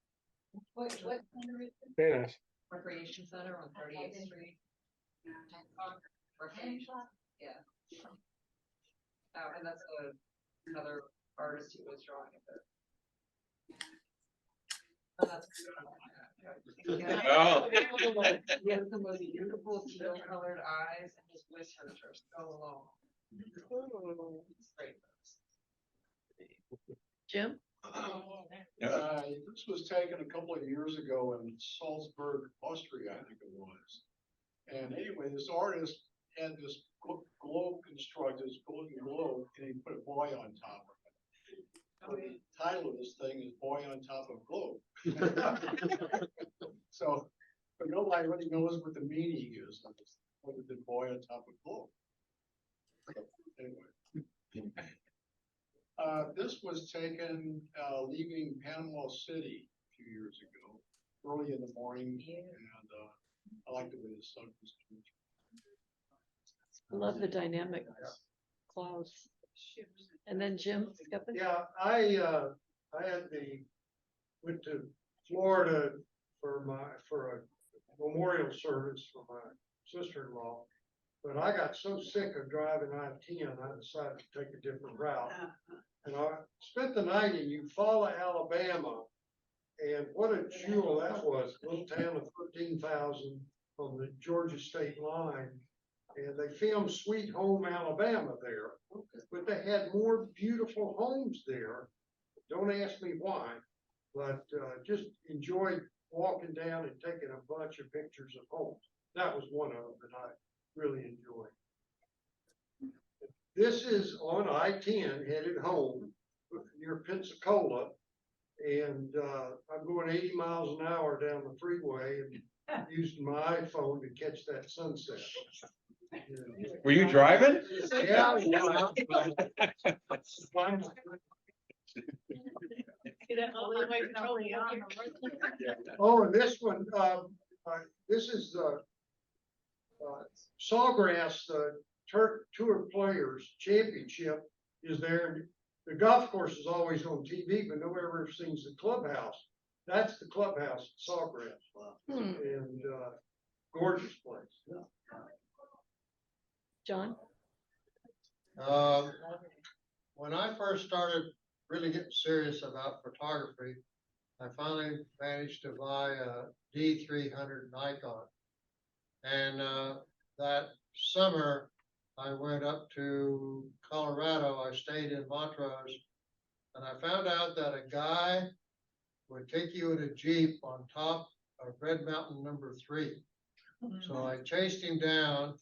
Speaker 12: what center is it?
Speaker 7: Very nice.
Speaker 12: Recreation Center on 38th Street. Hancock Recreation. Yeah. And that's another artist who was drawing it.
Speaker 4: Oh.
Speaker 12: He has the most beautiful teal colored eyes, and his whiskers are so long. It's great.
Speaker 5: Jim?
Speaker 11: This was taken a couple of years ago in Salzburg, Austria, I think it was. And anyway, this artist had this globe constructed, this golden globe, and he put a boy on top of it. The title of this thing is Boy on Top of Globe. So, but nobody really knows what the meaning is of this, other than boy on top of globe. Anyway. This was taken leaving Panama City a few years ago, early in the morning, and I like the way the sun was coming through.
Speaker 5: Love the dynamic clouds. And then Jim Scuppin?
Speaker 13: Yeah, I went to Florida for a memorial service for my sister-in-law. But I got so sick of driving I-10, I decided to take a different route. And I spent the night in Eufaula, Alabama. And what a jewel that was, a little town of 13,000 on the Georgia state line. And they filmed Sweet Home Alabama there. But they had more beautiful homes there. Don't ask me why, but just enjoyed walking down and taking a bunch of pictures of homes. That was one of them that I really enjoyed. This is on I-10 headed home near Pensacola, and I'm going 80 miles an hour down the freeway and using my iPhone to catch that sunset.
Speaker 4: Were you driving?
Speaker 13: Yeah. Oh, and this one, this is the Sawgrass Tour Players Championship is there. The golf course is always on TV, but nobody ever sees the clubhouse. That's the clubhouse at Sawgrass. And gorgeous place.
Speaker 5: John?
Speaker 14: When I first started really getting serious about photography, I finally managed to buy a D300 Nikon. And that summer, I went up to Colorado. I stayed in Montrose, and I found out that a guy would take you in a Jeep on top of Red Mountain #3. So I chased him down,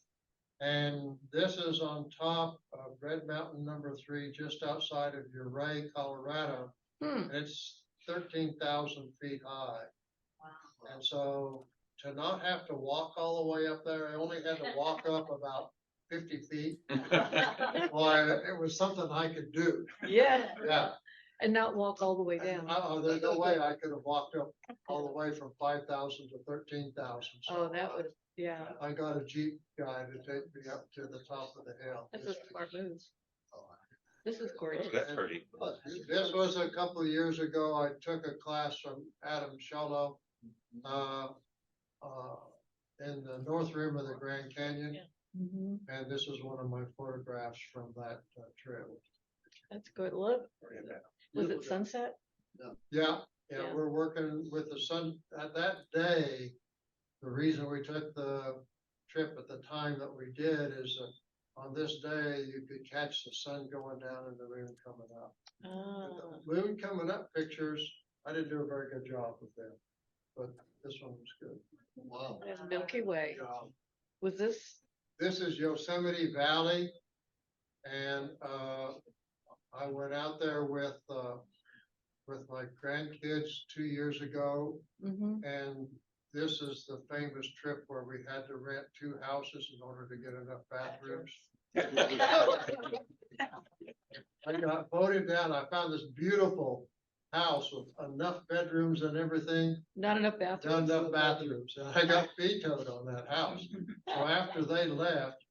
Speaker 14: and this is on top of Red Mountain #3, just outside of Uray, Colorado. And it's 13,000 feet high. Wow. And so to not have to walk all the way up there, I only had to walk up about 50 feet. Why, it was something I could do.
Speaker 5: Yeah.
Speaker 14: Yeah.
Speaker 5: And not walk all the way down.
Speaker 14: There's no way I could have walked up all the way from 5,000 to 13,000. So
Speaker 5: Oh, that would, yeah.
Speaker 14: I got a Jeep guy to take me up to the top of the hill.
Speaker 5: That's a smart move. This is gorgeous.
Speaker 4: That's pretty.
Speaker 14: This was a couple of years ago. I took a class from Adam Shello in the north rim of the Grand Canyon. And this is one of my photographs from that trip.
Speaker 5: That's good. Look. Was it sunset?
Speaker 14: Yeah, we're working with the sun at that day. The reason we took the trip at the time that we did is on this day, you could catch the sun going down and the moon coming up. The moon coming up pictures, I didn't do a very good job with them, but this one was good.
Speaker 5: Wow. And Milky Way. Was this?
Speaker 14: This is Yosemite Valley, and I went out there with my grandkids 2 years ago, and this is the famous trip where we had to rent 2 houses in order to get enough bathrooms. I got voted down. I found this beautiful house with enough bedrooms and everything.
Speaker 5: Not enough
Speaker 14: Not
Speaker 5: bathrooms.
Speaker 14: enough bathrooms, and I got vetoed on that house. So after they left,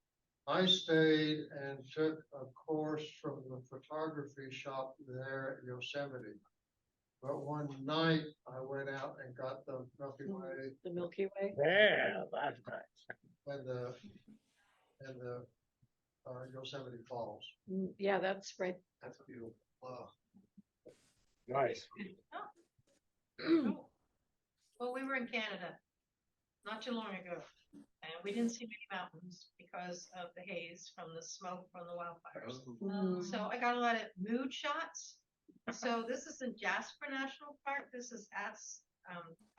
Speaker 14: I stayed and took a course from the photography shop there at Yosemite. But one night I went out and got the Milky Way
Speaker 5: The Milky Way.
Speaker 4: Yeah, that's nice.
Speaker 14: and the Yosemite Falls.
Speaker 5: Yeah, that's right.
Speaker 14: That's beautiful. Wow.
Speaker 4: Nice.
Speaker 15: Well, we were in Canada not too long ago, and we didn't see many mountains because of the haze from the smoke from the wildfires. So I got a lot of mood shots. So this is in Jasper National Park. This is at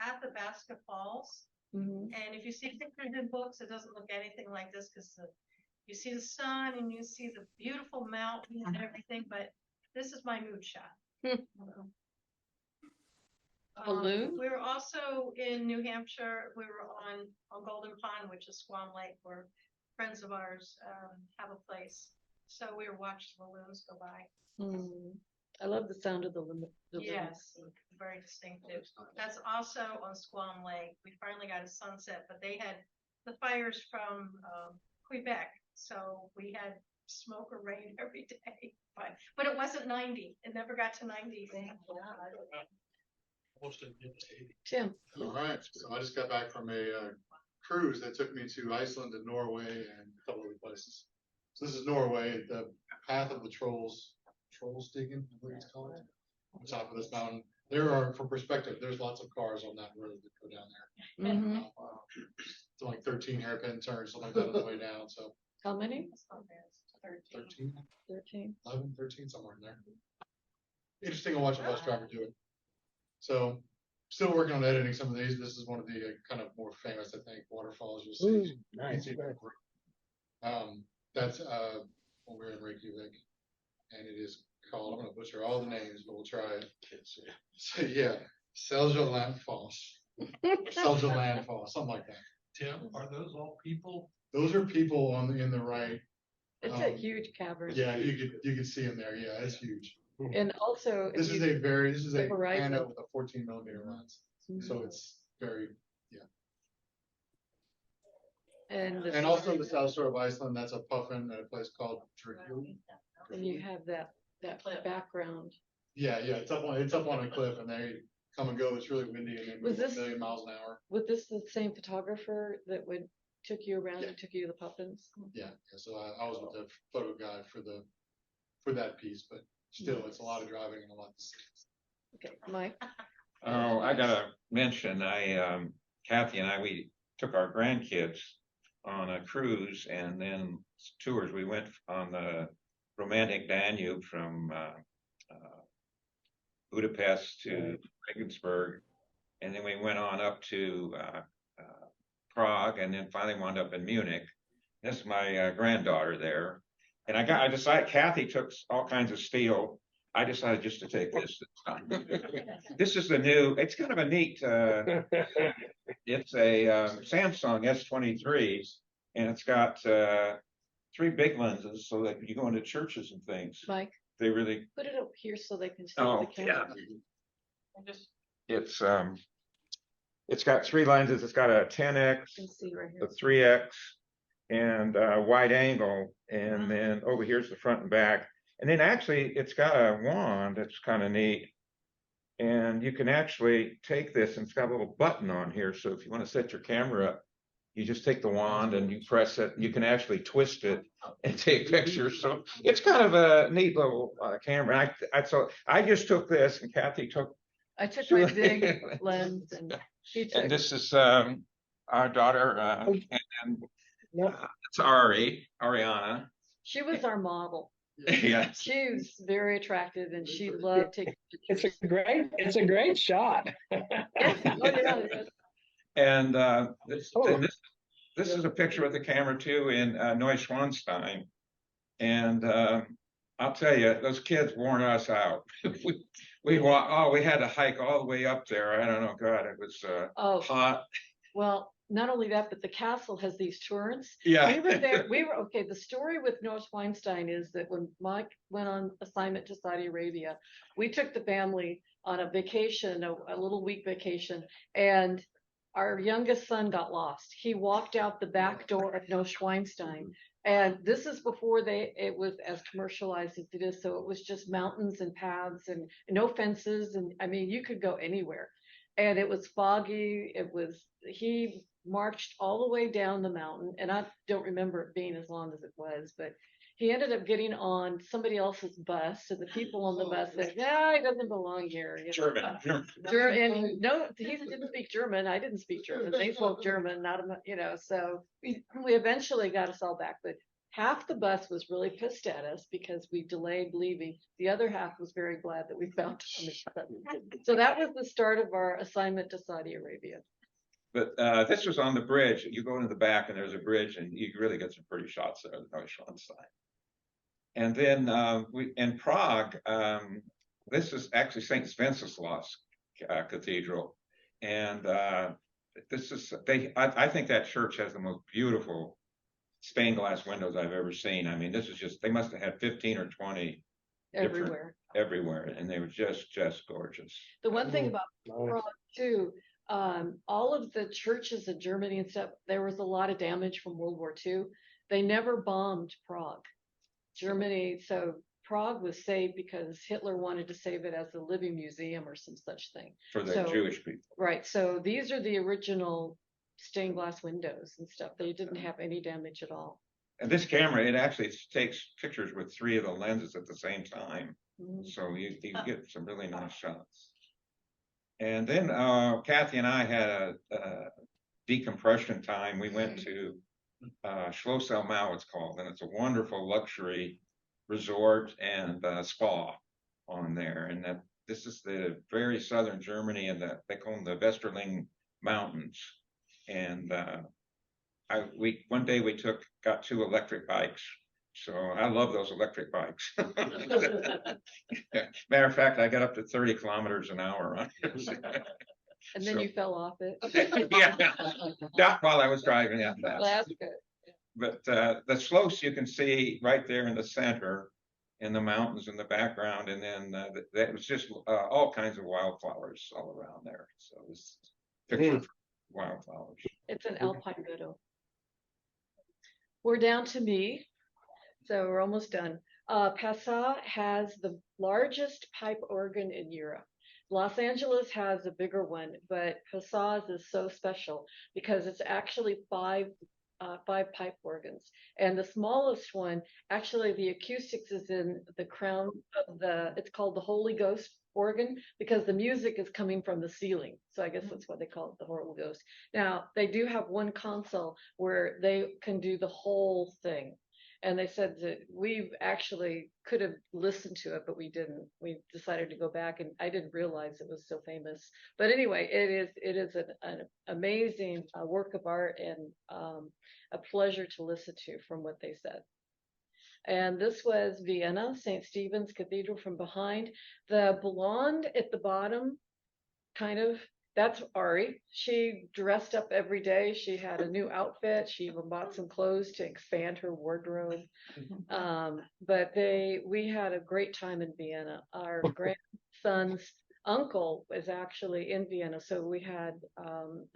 Speaker 15: Athabasca Falls. And if you see pictures in books, it doesn't look anything like this because you see the sun and you see the beautiful mountain and everything, but this is my mood shot.
Speaker 5: Balloon?
Speaker 15: We were also in New Hampshire. We were on Golden Pond, which is Squam Lake, where friends of ours have a place. So we were watching balloons go by.
Speaker 5: I love the sound of the balloons.
Speaker 15: Yes, very distinctive. That's also on Squam Lake. We finally got a sunset, but they had the fires from Quebec, so we had smoke or rain every day. But it wasn't 90. It never got to 90.
Speaker 5: Tim.
Speaker 16: All right, so I just got back from a cruise that took me to Iceland and Norway and a couple other places. So this is Norway, the path of the trolls digging, I believe it's called, on top of this mountain. There are, for perspective, there's lots of cars on that road that go down there. It's like 13 hairpin turns, something like that on the way down. So
Speaker 5: How many?
Speaker 16: 13,
Speaker 5: 13.
Speaker 16: 11, 13, somewhere in there. Interesting to watch a bus driver do it. So still working on editing some of these. This is one of the kind of more famous, I think, waterfalls you'll see.
Speaker 4: Nice.
Speaker 16: That's when we're in Reykjavik, and it is called, I'm gonna butcher all the names, but we'll try it. So yeah, Seljaland Falls. Seljaland Falls, something like that.
Speaker 8: Tim, are those all people?
Speaker 16: Those are people in the right.
Speaker 5: It's a huge cavern.
Speaker 16: Yeah, you could see them there. Yeah, it's huge.
Speaker 5: And also,
Speaker 16: This is a
Speaker 5: horizon.
Speaker 16: pano with a 14mm lens, so it's very, yeah. And also the south shore of Iceland, that's a puffin at a place called Dragul.
Speaker 5: And you have that background.
Speaker 16: Yeah, it's up on a cliff, and they come and go. It's really windy, and they move a million miles an hour.
Speaker 5: Was this the same photographer that took you around and took you to the puffins?
Speaker 16: Yeah. So I was with the photo guide for that piece, but still, it's a lot of driving and a lot to see.
Speaker 5: Okay, Mike.
Speaker 4: Oh, I gotta mention, Kathy and I, we took our grandkids on a cruise and then tours. We went on the romantic Danube from Budapest to Regensburg, and then we went on up to Prague, and then finally wound up in Munich. This is my granddaughter there, and I decided, Kathy took all kinds of steel. I decided just to take this time. This is the new, it's kind of a neat, it's a Samsung S23, and it's got 3 big lenses so that you go into churches and things.
Speaker 5: Mike,
Speaker 4: they really
Speaker 5: put it up here so they can see the camera.
Speaker 4: Yeah. It's got 3 lenses. It's got a 10x,
Speaker 5: right
Speaker 4: a 3x, and a wide angle, and then over here's the front and back. And then actually, it's got a wand that's kind of neat. And you can actually take this, and it's got a little button on here. So if you want to set your camera up, you just take the wand and you press it. You can actually twist it and take pictures. So it's kind of a neat little camera. I just took this, and Kathy took.
Speaker 5: I took my big lens, and she took.
Speaker 4: And this is our daughter, and it's Ariana.
Speaker 5: She was our model.
Speaker 4: Yeah.
Speaker 5: She was very attractive, and she loved taking pictures.
Speaker 7: It's a great shot.
Speaker 4: And this is a picture with the camera too in Neuschwanstein. And I'll tell you, those kids worn us out. we had to hike all the way up there. I don't know, God, it was hot.
Speaker 5: Well, not only that, but the castle has these turrets.
Speaker 4: Yeah.
Speaker 5: We were there, okay, the story with North Weinstein is that when Mike went on assignment to Saudi Arabia, we took the family on a vacation, a little week vacation, and our youngest son got lost. He walked out the back door of Nosh Weinstein. And this is before it was as commercialized as it is. So it was just mountains and paths and no fences. And I mean, you could go anywhere. And it was foggy. He marched all the way down the mountain. And I don't remember it being as long as it was, but he ended up getting on somebody else's bus. And the people on the bus said, yeah, he doesn't belong here.
Speaker 4: German.
Speaker 5: And no, he didn't speak German. I didn't speak German. They spoke German, so we eventually got us all back, but half the bus was really pissed at us because we delayed leaving. The other half was very glad that we found him. So that was the start of our assignment to Saudi Arabia.
Speaker 4: But this was on the bridge. You go into the back and there's a bridge and you really get some pretty shots there, the Neuschwanstein. And then in Prague, this is actually St. Wenceslaus Cathedral. And I think that church has the most beautiful stained glass windows I've ever seen. I mean, this is just, they must have had 15 or 20 everywhere. And they were just gorgeous.
Speaker 5: The one thing about Prague too, all of the churches in Germany and stuff, there was a lot of damage from World War II. They never bombed Prague. Germany, so Prague was saved because Hitler wanted to save it as a living museum or some such thing.
Speaker 4: For the Jewish people.
Speaker 5: Right. So these are the original stained glass windows and stuff. They didn't have any damage at all.
Speaker 4: And this camera, it actually takes pictures with 3 of the lenses at the same time. So you get some really nice shots. And then Kathy and I had a decompression time. We went to Schloss Elmau, it's called, and it's a wonderful luxury resort and spa on there. And this is the very southern Germany, and they call them the Westerling Mountains. And one day we got 2 electric bikes. So I love those electric bikes. Matter of fact, I got up to 30 kilometers an hour on it.
Speaker 5: And then you fell off it.
Speaker 4: Yeah, not while I was driving that fast.
Speaker 5: That's good.
Speaker 4: But the slopes you can see right there in the center, in the mountains in the background, and then that was just all kinds of wildflowers all around there. So it was picture of wildflowers.
Speaker 5: It's an alpine meadow. We're down to me, so we're almost done. Passau has the largest pipe organ in Europe. Los Angeles has a bigger one, but Passau's is so special because it's actually 5 pipe organs. And the smallest one, actually the acoustics is in the crown of it's called the Holy Ghost organ because the music is coming from the ceiling. So I guess that's why they call it the Holy Ghost. Now, they do have one console where they can do the whole thing. And they said that we actually could have listened to it, but we didn't. We decided to go back, and I didn't realize it was so famous. But anyway, it is an amazing work of art and a pleasure to listen to from what they said. And this was Vienna, St. Stephen's Cathedral from behind. The blonde at the bottom, kind of, that's Ari. She dressed up every day. She had a new outfit. She even bought some clothes to expand her wardrobe. But we had a great time in Vienna. Our grandson's uncle was actually in Vienna, so we had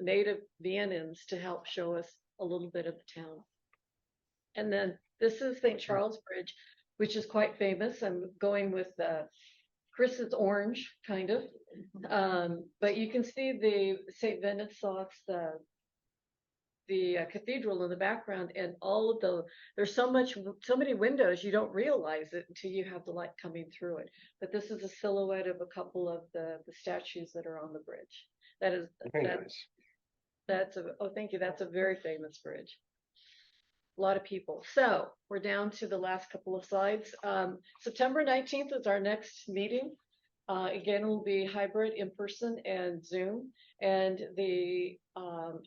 Speaker 5: native Viennans to help show us a little bit of the town. And then this is St. Charles Bridge, which is quite famous. I'm going with Chris's orange, kind of. But you can see the St. Wenceslaus, the cathedral in the background, and all of there's so many windows, you don't realize it until you have the light coming through it. But this is a silhouette of a couple of the statues that are on the bridge. Thank you. That's a very famous bridge. A lot of people. So we're down to the last couple of slides. September 19th is our next meeting. Again, it will be hybrid, in person, and Zoom. And the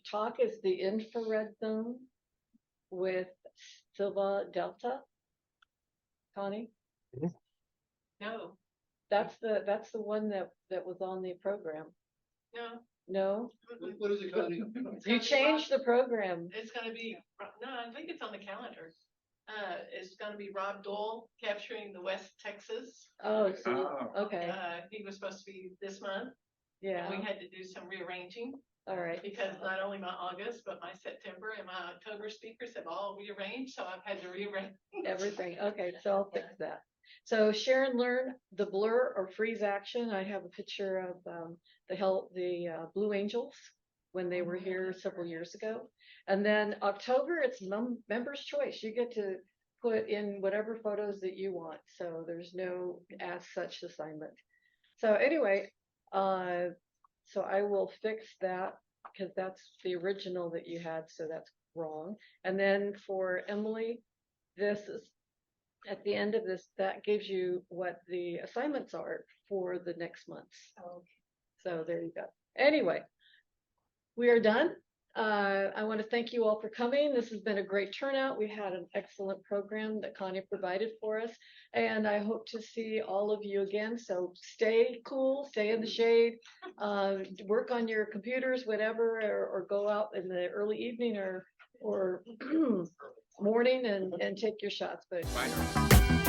Speaker 5: talk is the infrared zone with Silva Delta. Connie?
Speaker 15: No.
Speaker 5: That's the one that was on the program.
Speaker 15: No.
Speaker 5: No,
Speaker 11: What is it gonna be?
Speaker 5: you changed the program.
Speaker 1: It's gonna be, no, I think it's on the calendar. It's gonna be Rob Dole capturing the West Texas.
Speaker 5: Oh,
Speaker 4: Oh.
Speaker 5: okay,
Speaker 1: He was supposed to be this month.
Speaker 5: yeah,
Speaker 1: We had to do some rearranging
Speaker 5: all right.
Speaker 1: because not only my August, but my September and my October speakers have all rearranged, so I've had to rearrange.
Speaker 5: Everything, okay, so I'll fix that. So share and learn the blur or freeze action. I have a picture of the Blue Angels when they were here several years ago. And then October, it's members' choice. You get to put in whatever photos that you want. So there's no as such assignment. So anyway, so I will fix that because that's the original that you had, so that's wrong. And then for Emily, this is at the end of this, that gives you what the assignments are for the next month. So there you go. Anyway, we are done. I want to thank you all for coming. This has been a great turnout. We had an excellent program that Connie provided for us, and I hope to see all of you again. So stay cool, stay in the shade, work on your computers, whatever, or go out in the early evening or morning and take your shots. But
Speaker 4: Bye.